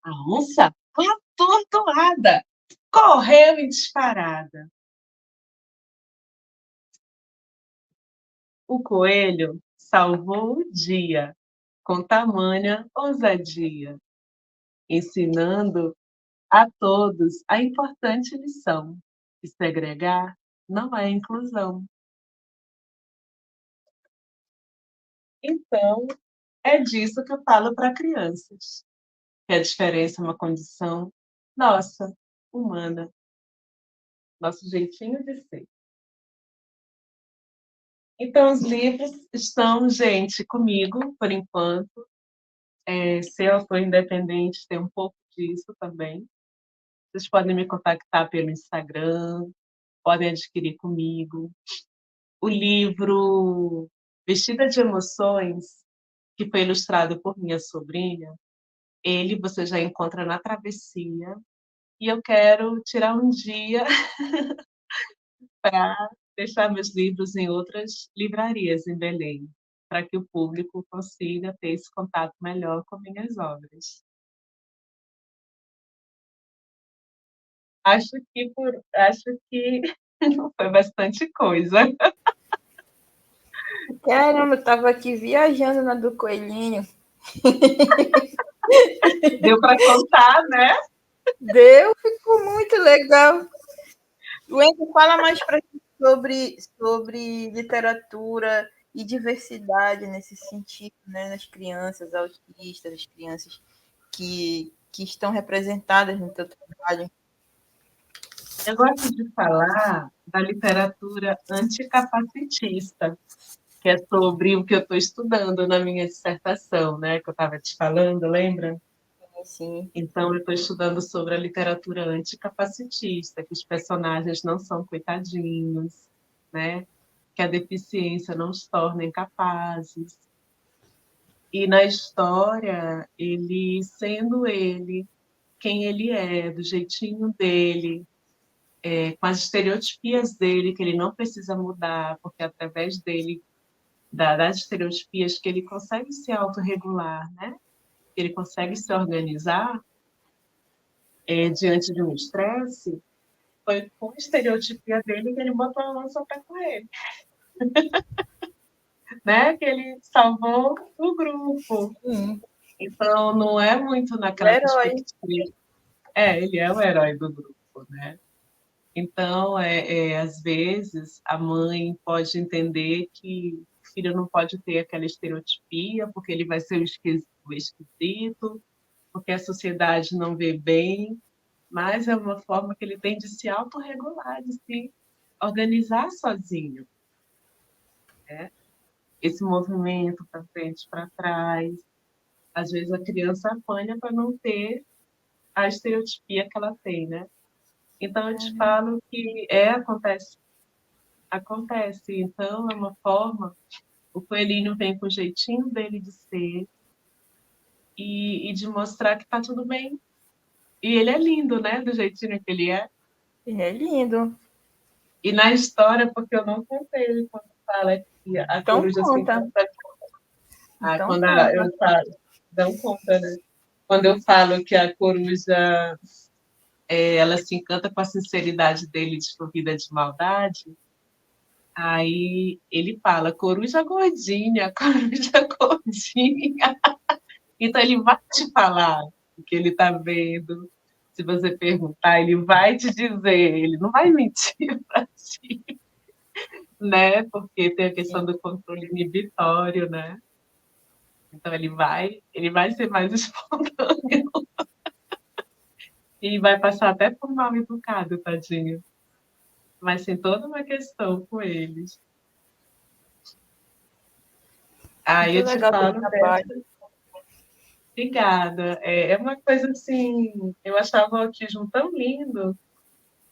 Speaker 2: a onça, atordoada, correu em disparada. O coelho salvou o dia com tamanha ousadia, ensinando a todos a importante lição: que segregar não é inclusão. Então, é disso que eu falo para crianças, que a diferença é uma condição nossa, humana, nosso jeitinho de ser. Então, os livros estão, gente, comigo, por enquanto. Ser autor independente tem um pouco disso também. Vocês podem me contactar pelo Instagram, podem adquirir comigo. O livro Vestida de Emoções, que foi ilustrado por minha sobrinha, ele você já encontra na Travessia. E eu quero tirar um dia para deixar meus livros em outras livrarias em Belém, para que o público consiga ter esse contato melhor com minhas obras. Acho que foi bastante coisa.
Speaker 1: Caramba, eu tava aqui viajando na do Coelhinho.
Speaker 2: Deu para contar, né?
Speaker 1: Deu, ficou muito legal. Wendy, fala mais para gente sobre literatura e diversidade nesse sentido, né, nas crianças autistas, as crianças que estão representadas no teu trabalho.
Speaker 2: Eu gosto de falar da literatura anticapacitista, que é sobre o que eu estou estudando na minha dissertação, né? Que eu estava te falando, lembra?
Speaker 1: Assim,
Speaker 2: Então, eu estou estudando sobre a literatura anticapacitista, que os personagens não são coitadinhos, né? Que a deficiência não os torna incapazes. E na história, ele, sendo ele quem ele é, do jeitinho dele, com as estereotipias dele, que ele não precisa mudar, porque através dele, das estereotipias, que ele consegue se autorregular, né? Ele consegue se organizar diante de um estresse. Foi com a estereotipia dele que ele botou a lança para correr, né? Que ele salvou o grupo. Então, não é muito
Speaker 1: o
Speaker 2: naquela
Speaker 1: herói.
Speaker 2: perspectiva. Ele é o herói do grupo, né? Então, às vezes, a mãe pode entender que o filho não pode ter aquela estereotipia, porque ele vai ser o esquisito, porque a sociedade não vê bem, mas é uma forma que ele tem de se autorregular, de se organizar sozinho, né? Esse movimento para frente, para trás. Às vezes a criança apanha para não ter a estereotipia que ela tem, né? Então eu te falo que acontece, acontece. Então é uma forma, o coelhinho vem com o jeitinho dele de ser e de mostrar que tá tudo bem. E ele é lindo, né? Do jeitinho que ele é.
Speaker 1: É lindo.
Speaker 2: E na história, porque eu não contei quando fala que a
Speaker 1: Então
Speaker 2: coruja se
Speaker 1: conta.
Speaker 2: encanta.
Speaker 1: Então
Speaker 2: Quando
Speaker 1: conta.
Speaker 2: eu falo, dão conta, né? Quando eu falo que a coruja ela se encanta com a sinceridade dele desprovida de maldade, aí ele fala, coruja gordinha, coruja gordinha. Então ele vai te falar o que ele está vendo. Se você perguntar, ele vai te dizer, ele não vai mentir para ti, né? Porque tem a questão do controle inibitório, né? Então ele vai ser mais espontâneo e vai passar até por mal educado, tadinho. Mas tem toda uma questão com eles. Aí
Speaker 1: Muito
Speaker 2: eu te
Speaker 1: legal teu
Speaker 2: falo
Speaker 1: trabalho.
Speaker 2: dessa. Obrigada. É uma coisa assim, eu achava o autismo tão lindo.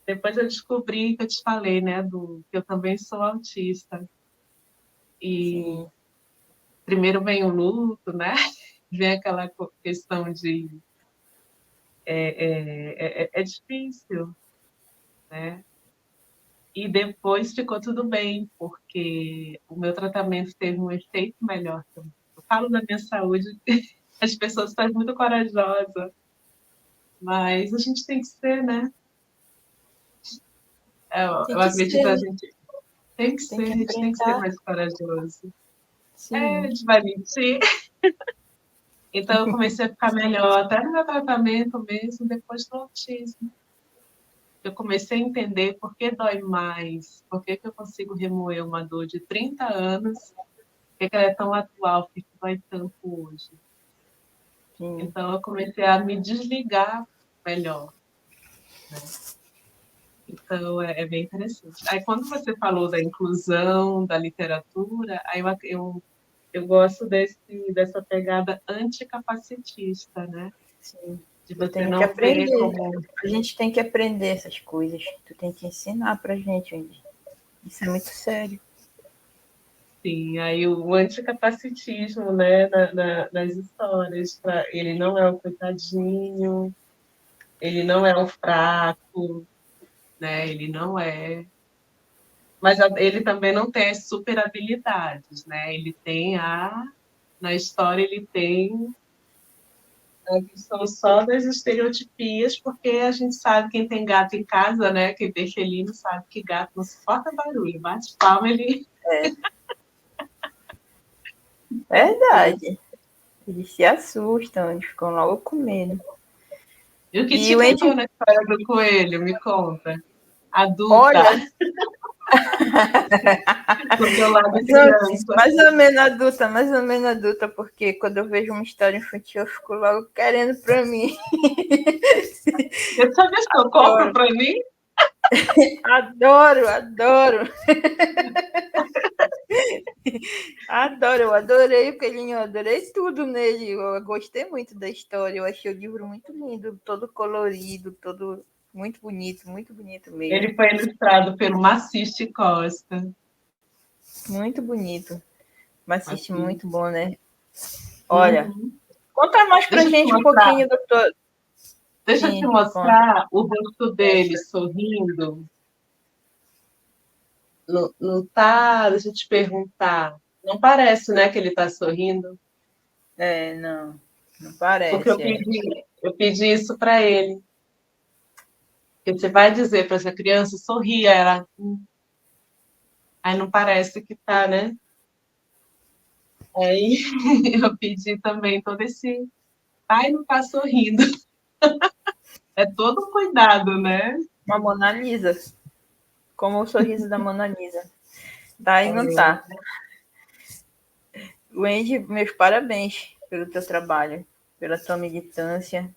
Speaker 2: Depois eu descobri que eu te falei, né, que eu também sou autista. E
Speaker 1: Sim.
Speaker 2: primeiro vem o luto, né? Vem aquela questão de é difícil, né? E depois ficou tudo bem, porque o meu tratamento teve um efeito melhor também. Eu falo da minha saúde, as pessoas estão muito corajosas, mas a gente tem que ser, né?
Speaker 1: Tem
Speaker 2: Eu
Speaker 1: que
Speaker 2: acredito que a
Speaker 1: ser.
Speaker 2: gente tem que
Speaker 1: Tem
Speaker 2: ser,
Speaker 1: que
Speaker 2: a gente tem que ser
Speaker 1: enfrentar.
Speaker 2: mais corajoso. A
Speaker 1: Sim.
Speaker 2: gente vai mentir. Então eu comecei a ficar melhor, até no meu tratamento mesmo, depois do autismo. Eu comecei a entender por que dói mais, por que eu consigo remoer uma dor de 30 anos, por que ela é tão atual, por que dói tanto hoje.
Speaker 1: Sim.
Speaker 2: Então eu comecei a me desligar melhor, né? Então, é bem interessante. Aí, quando você falou da inclusão da literatura, aí eu gosto dessa pegada anticapacitista, né?
Speaker 1: Sim.
Speaker 2: De
Speaker 1: Eu
Speaker 2: você
Speaker 1: tenho que
Speaker 2: não ver
Speaker 1: aprender.
Speaker 2: como...
Speaker 1: A gente tem que aprender essas coisas. Tu tem que ensinar pra gente, Wendy. Isso é muito sério.
Speaker 2: Sim, aí o anticapacitismo, né, nas histórias, ele não é o coitadinho, ele não é o fraco, né, ele não é... Mas ele também não tem as super habilidades, né, ele tem na história ele tem a questão só das estereotipias, porque a gente sabe quem tem gato em casa, né, quem tem felino sabe que gato não suporta barulho, bate palma, ele...
Speaker 1: É verdade. Eles se assustam, eles ficam logo com medo.
Speaker 2: E o que
Speaker 1: E
Speaker 2: te
Speaker 1: o
Speaker 2: pegou
Speaker 1: Andy,
Speaker 2: na história do coelho? Me conta. Adulta,
Speaker 1: olha,
Speaker 2: do teu lado
Speaker 1: mais
Speaker 2: criança.
Speaker 1: mais ou menos adulta, mais ou menos adulta, porque quando eu vejo uma história infantil, eu fico logo querendo pra mim.
Speaker 2: Quer saber se eu compro
Speaker 1: Adoro,
Speaker 2: para mim?
Speaker 1: adoro, adoro. Adoro, eu adorei o Coelhinho, eu adorei tudo nele. Eu gostei muito da história, eu achei o livro muito lindo, todo colorido, todo muito bonito mesmo.
Speaker 2: Ele foi ilustrado pelo Maciste Costa.
Speaker 1: Muito bonito. Mas assiste
Speaker 2: Assim.
Speaker 1: muito bom, né? Olha,
Speaker 2: Uhum.
Speaker 1: conta mais pra
Speaker 2: Deixa eu te
Speaker 1: gente um
Speaker 2: mostrar,
Speaker 1: pouquinho, doutor.
Speaker 2: deixa eu te
Speaker 1: Sim, conta.
Speaker 2: mostrar o rosto dele sorrindo. Não, não tá, deixa eu te perguntar. Não parece, né, que ele está sorrindo?
Speaker 1: É, não, não
Speaker 2: Porque
Speaker 1: parece, é.
Speaker 2: eu pedi isso para ele. Porque você vai dizer para essa criança, sorria, ela, aí não parece que tá, né? Aí eu pedi também todo esse. Ai, não tá sorrindo. É todo um cuidado, né?
Speaker 1: Uma Mona Lisa, como o sorriso da Mona Lisa. Tá e não tá. Wendy, meus parabéns pelo teu trabalho, pela tua militância.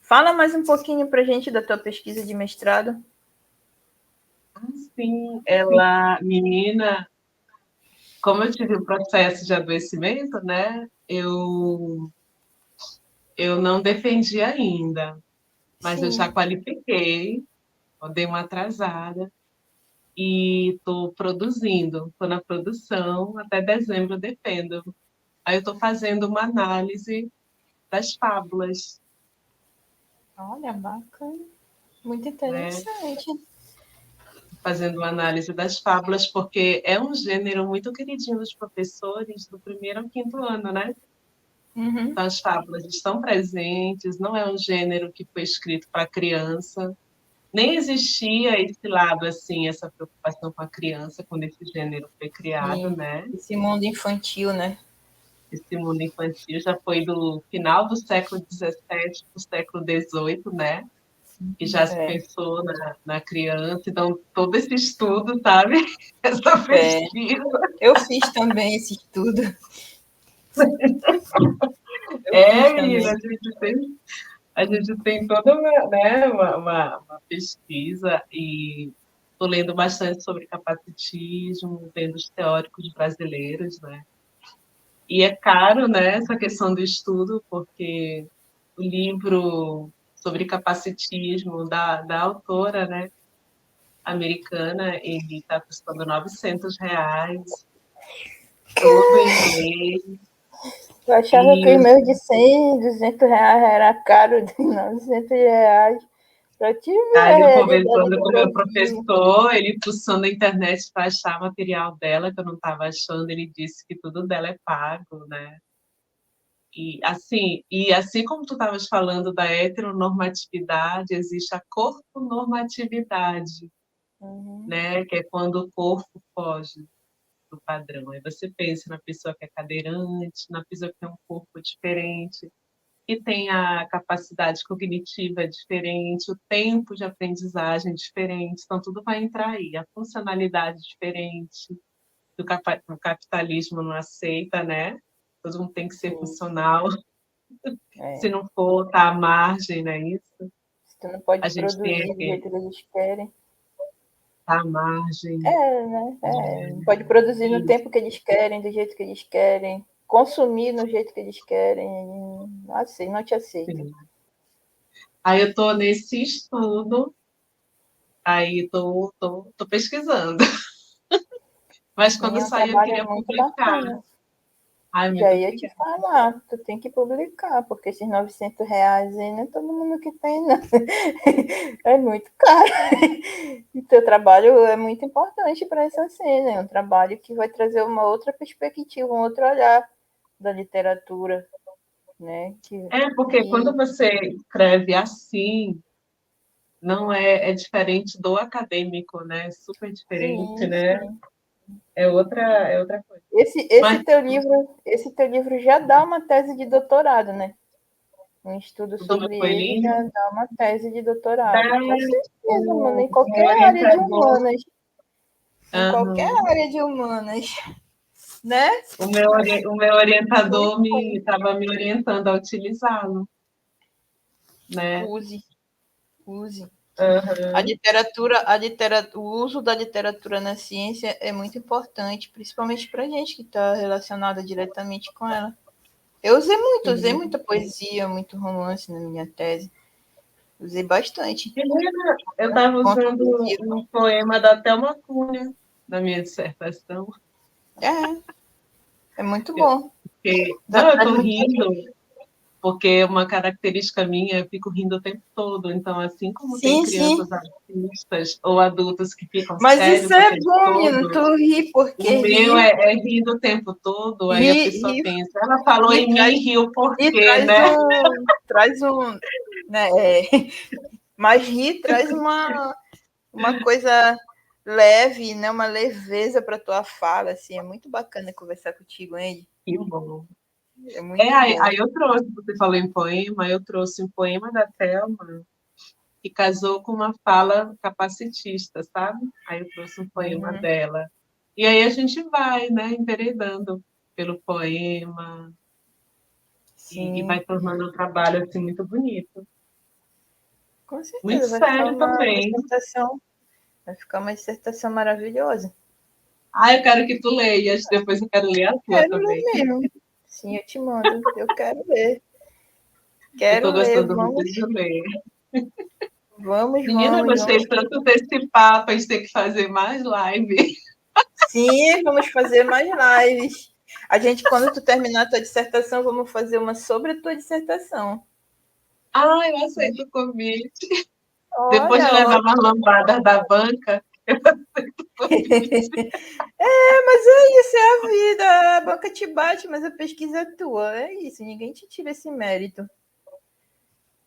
Speaker 1: Fala mais um pouquinho pra gente da tua pesquisa de mestrado.
Speaker 2: Sim, ela, menina, como eu tive um processo de adoecimento, né? Eu não defendi ainda, mas eu já
Speaker 1: Sim.
Speaker 2: qualifiquei, eu dei uma atrasada e estou produzindo, estou na produção, até dezembro eu defendo. Aí eu estou fazendo uma análise das fábulas,
Speaker 1: Olha, bacana. Muito
Speaker 2: né?
Speaker 1: interessante.
Speaker 2: Fazendo uma análise das fábulas, porque é um gênero muito queridinho dos professores do primeiro ao quinto ano, né?
Speaker 1: Uhum.
Speaker 2: Então, as fábulas estão presentes, não é um gênero que foi escrito para criança, nem existia esse lado, assim, essa preocupação com a criança quando esse gênero foi criado,
Speaker 1: E
Speaker 2: né?
Speaker 1: esse mundo infantil, né?
Speaker 2: Esse mundo infantil já foi do final do século XVII para o século XVIII, né? Que já se
Speaker 1: É,
Speaker 2: pensou na criança, então todo esse estudo, sabe? Essa
Speaker 1: é.
Speaker 2: pesquisa.
Speaker 1: Eu fiz também esse estudo. Eu fiz
Speaker 2: Menina,
Speaker 1: também.
Speaker 2: a gente tem toda uma, né, uma pesquisa e estou lendo bastante sobre capacitismo, vendo os teóricos brasileiros, né? E é caro, né, essa questão do estudo, porque o livro sobre capacitismo da autora, né, americana, ele está custando R$ 900, todo em inglês.
Speaker 1: Eu achava que
Speaker 2: E
Speaker 1: os meus de 100, R$ 200 era caro, de R$ 900. Pra te ver
Speaker 2: aí
Speaker 1: a
Speaker 2: eu
Speaker 1: realidade
Speaker 2: conversando
Speaker 1: do
Speaker 2: com o meu
Speaker 1: Brasil.
Speaker 2: professor, ele fuçando na internet para achar material dela, que eu não estava achando, ele disse que tudo dela é pago, né? E assim como tu estavas falando da heteronormatividade, existe a corponormatividade,
Speaker 1: Uhum.
Speaker 2: né? Que é quando o corpo foge do padrão. Aí você pensa na pessoa que é cadeirante, na pessoa que tem um corpo diferente, que tem a capacidade cognitiva diferente, o tempo de aprendizagem diferente, então tudo vai entrar aí, a funcionalidade diferente, o capitalismo não aceita, né? Todo mundo tem que ser
Speaker 1: Sim,
Speaker 2: funcional, se
Speaker 1: é.
Speaker 2: não for, tá à margem, não é isso?
Speaker 1: Tu não pode
Speaker 2: A gente tem
Speaker 1: produzir do
Speaker 2: aqui
Speaker 1: jeito que eles querem.
Speaker 2: a margem.
Speaker 1: Né? Não pode produzir no
Speaker 2: Isso.
Speaker 1: tempo que eles querem, do jeito que eles querem, consumir no jeito que eles querem. Não te aceito.
Speaker 2: Sim. Aí eu estou nesse estudo, aí estou pesquisando. Mas
Speaker 1: Sim,
Speaker 2: quando
Speaker 1: é um
Speaker 2: sair eu
Speaker 1: trabalho
Speaker 2: queria
Speaker 1: muito
Speaker 2: publicar.
Speaker 1: bacana.
Speaker 2: Ai,
Speaker 1: Já
Speaker 2: muito
Speaker 1: ia te
Speaker 2: obrigada.
Speaker 1: falar, tu tem que publicar, porque esses R$ 900 aí não é todo mundo que tem, não. É muito caro. E teu trabalho é muito importante para essa cena, é um trabalho que vai trazer uma outra perspectiva, um outro olhar da literatura, né?
Speaker 2: Porque quando
Speaker 1: E
Speaker 2: você escreve assim, não é diferente do acadêmico, né? Super diferente,
Speaker 1: sim,
Speaker 2: né?
Speaker 1: sim.
Speaker 2: É outra coisa.
Speaker 1: Esse,
Speaker 2: Mas
Speaker 1: esse teu livro já dá uma tese de doutorado, né? Um estudo
Speaker 2: o do
Speaker 1: sobre ele já
Speaker 2: Coelhinho
Speaker 1: dá uma tese de
Speaker 2: dá
Speaker 1: doutorado. Com certeza, mano,
Speaker 2: o
Speaker 1: em
Speaker 2: meu
Speaker 1: qualquer área de
Speaker 2: orientador.
Speaker 1: humanas. Em qualquer
Speaker 2: Aham.
Speaker 1: área de humanas, né?
Speaker 2: O meu
Speaker 1: Muito
Speaker 2: orientador
Speaker 1: bom.
Speaker 2: estava me orientando a utilizá-lo, né?
Speaker 1: Use, use.
Speaker 2: Aham.
Speaker 1: O uso da literatura na ciência é muito importante, principalmente para gente que está relacionada diretamente com ela. Eu usei
Speaker 2: Sim.
Speaker 1: muita poesia, muito romance na minha tese. Usei bastante.
Speaker 2: Menina, eu estava
Speaker 1: Conto
Speaker 2: usando
Speaker 1: inclusive.
Speaker 2: um poema da Thelma Cunha na minha dissertação.
Speaker 1: É muito bom.
Speaker 2: Não, eu
Speaker 1: Traz
Speaker 2: estou
Speaker 1: muito.
Speaker 2: rindo, porque é uma característica minha, eu fico rindo o tempo todo. Então, assim como tem
Speaker 1: Sim, sim.
Speaker 2: crianças artistas ou adultos que ficam
Speaker 1: Mas isso
Speaker 2: sérios o
Speaker 1: é
Speaker 2: tempo
Speaker 1: bom, menino.
Speaker 2: todo,
Speaker 1: Tu ri,
Speaker 2: o
Speaker 1: porque
Speaker 2: meu é rir o tempo todo, aí a pessoa
Speaker 1: ri,
Speaker 2: pensa, ela falou
Speaker 1: ri
Speaker 2: em mim
Speaker 1: traz,
Speaker 2: e riu por
Speaker 1: ri
Speaker 2: quê,
Speaker 1: traz
Speaker 2: né?
Speaker 1: um. Traz um. Né, mas rir traz uma coisa leve, né? Uma leveza para tua fala, assim. É muito bacana conversar contigo, Andy.
Speaker 2: Que bom.
Speaker 1: É muito
Speaker 2: Aí
Speaker 1: bom.
Speaker 2: eu trouxe, você falou em poema, eu trouxe um poema da Thelma que casou com uma fala capacitista, sabe? Aí eu trouxe um poema
Speaker 1: Uhum.
Speaker 2: dela. E aí a gente vai, né, enveredando pelo poema e vai
Speaker 1: Sim,
Speaker 2: tornando o trabalho assim muito bonito.
Speaker 1: com
Speaker 2: Muito
Speaker 1: certeza.
Speaker 2: sério também.
Speaker 1: Vai ficar uma dissertação maravilhosa.
Speaker 2: Ah, eu quero que tu leias, depois eu quero ler a tua
Speaker 1: Quero ler
Speaker 2: também.
Speaker 1: mesmo. Sim, eu te mando. Eu quero ler.
Speaker 2: Eu
Speaker 1: Quero
Speaker 2: estou
Speaker 1: ler.
Speaker 2: gostando muito de ler. Menina, eu
Speaker 1: Vamos.
Speaker 2: gostei tanto desse papo, a gente tem que fazer mais live.
Speaker 1: Sim, vamos fazer mais lives. A gente, quando tu terminar a tua dissertação, vamos fazer uma sobre a tua dissertação.
Speaker 2: Ah, eu aceito o convite. Depois de
Speaker 1: Olha,
Speaker 2: levar umas lambadas da banca, eu aceito o convite.
Speaker 1: mas é isso, é a vida. A banca te bate, mas a pesquisa é tua. É isso, ninguém te tira esse mérito.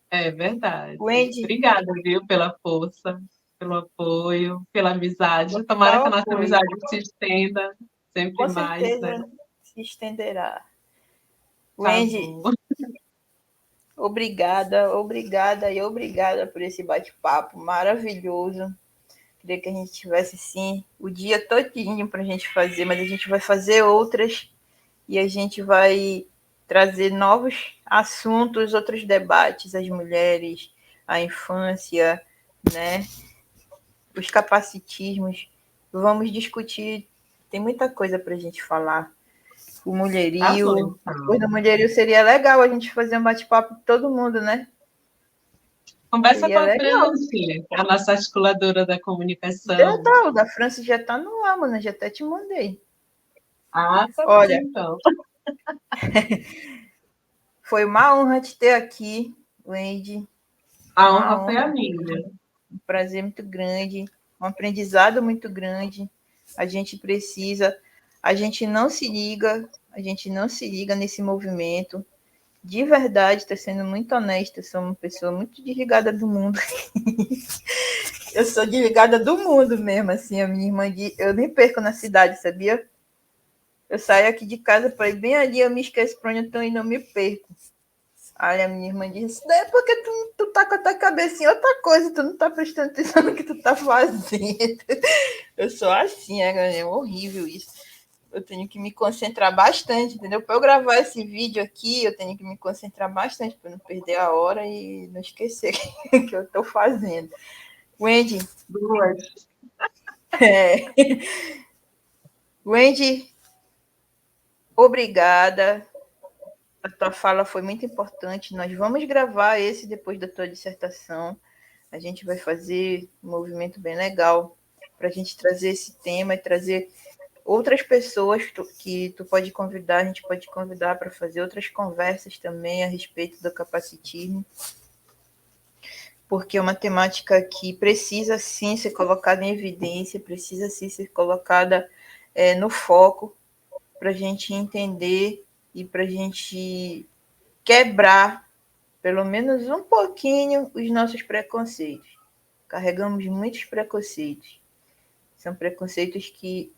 Speaker 2: É verdade.
Speaker 1: Wendy,
Speaker 2: Obrigada, viu, pela força, pelo apoio, pela amizade. Tomara que
Speaker 1: total
Speaker 2: a nossa
Speaker 1: apoio.
Speaker 2: amizade se estenda sempre
Speaker 1: Com
Speaker 2: mais, né?
Speaker 1: certeza se estenderá.
Speaker 2: Tá
Speaker 1: Wendy,
Speaker 2: bom.
Speaker 1: obrigada, obrigada e obrigada por esse bate-papo maravilhoso. Queria que a gente tivesse, sim, o dia todinho para a gente fazer, mas a gente vai fazer outras e a gente vai trazer novos assuntos, outros debates, as mulheres, a infância, né? Os capacitismos. Vamos discutir, tem muita coisa para a gente falar. O
Speaker 2: Tá bom,
Speaker 1: mulherio, depois do
Speaker 2: então.
Speaker 1: mulherio seria legal a gente fazer um bate-papo com todo mundo, né?
Speaker 2: Conversa com
Speaker 1: Seria
Speaker 2: a
Speaker 1: legal.
Speaker 2: Franci, a nossa articuladora da
Speaker 1: Já
Speaker 2: comunicação.
Speaker 1: tá, o da França já está no ar, mano, já até te mandei.
Speaker 2: Ah, tá bom,
Speaker 1: Olha,
Speaker 2: então.
Speaker 1: foi uma honra te ter aqui, Wendy.
Speaker 2: A
Speaker 1: Uma
Speaker 2: honra foi a
Speaker 1: honra,
Speaker 2: minha.
Speaker 1: um prazer muito grande, um aprendizado muito grande. A gente precisa, a gente não se liga, a gente não se liga nesse movimento. De verdade, estou sendo muito honesta, sou uma pessoa muito desligada do mundo. Eu sou desligada do mundo mesmo, assim, a minha irmã, eu nem perco na cidade, sabia? Eu saio aqui de casa para ir bem ali, eu me esqueço para onde eu estou indo, eu me perco. Aí a minha irmã disse, é porque tu tá com a tua cabeça em outra coisa, tu não tá prestando atenção no que tu tá fazendo. Eu sou assim, é horrível isso. eu tenho que me concentrar bastante, entendeu? Para eu gravar esse vídeo aqui, eu tenho que me concentrar bastante para não perder a hora e não esquecer que eu estou fazendo. Wendy. Wendy, obrigada. A tua fala foi muito importante. Nós vamos gravar esse depois da tua dissertação. A gente vai fazer um movimento bem legal para a gente trazer esse tema e trazer outras pessoas que tu pode convidar, a gente pode convidar para fazer outras conversas também a respeito do capacitismo, porque é uma temática que precisa sim ser colocada em evidência, precisa sim ser colocada no foco para a gente entender e para a gente quebrar, pelo menos um pouquinho, os nossos preconceitos. Carregamos muitos preconceitos. São preconceitos que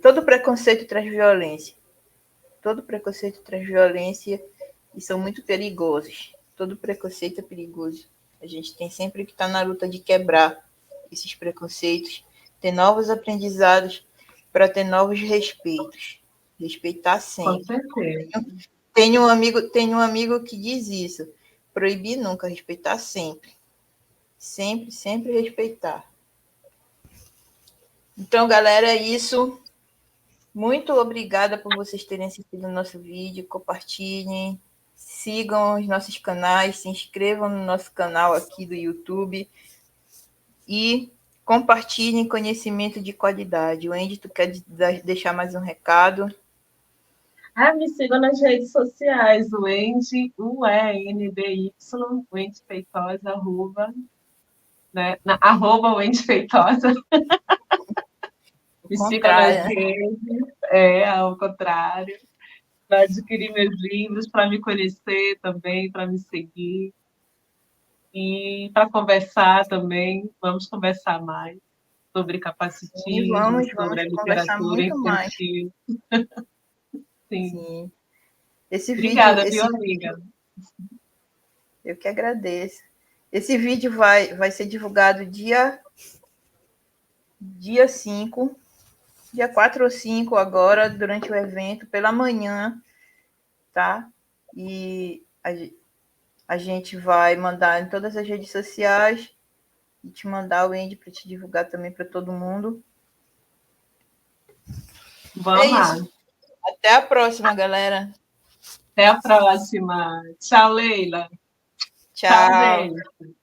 Speaker 1: todo preconceito traz violência. Todo preconceito traz violência e são muito perigosos. Todo preconceito é perigoso. A gente tem sempre que estar na luta de quebrar esses preconceitos, ter novos aprendizados para ter novos respeitos. Respeitar sempre.
Speaker 2: Com certeza.
Speaker 1: Tenho um amigo que diz isso. Proibir nunca, respeitar sempre. Sempre, sempre respeitar. Então, galera, é isso. Muito obrigada por vocês terem assistido o nosso vídeo. Compartilhem, sigam os nossos canais, se inscrevam no nosso canal aqui do YouTube e compartilhem conhecimento de qualidade. Wendy, tu quer deixar mais um recado?
Speaker 2: Me sigam nas redes sociais, o Wendy, UENDY, Wendy Feitosa, né? Arroba Wendy Feitosa. Me sigam nas redes, ao contrário, para adquirir meus livros, para me conhecer também, para me seguir. E para conversar também, vamos conversar mais sobre capacitismo, sobre a literatura infantil.
Speaker 1: Sim.
Speaker 2: Obrigada, viu, amiga?
Speaker 1: Eu que agradeço. Esse vídeo vai ser divulgado dia 5, dia 4 ou 5 agora, durante o evento, pela manhã, tá? E a gente vai mandar em todas as redes sociais e te mandar o Wendy para te divulgar também para todo mundo.
Speaker 2: Vamos lá.
Speaker 1: Até a próxima, galera.
Speaker 2: Até a próxima. Tchau, Leila.
Speaker 1: Tchau,
Speaker 2: gente.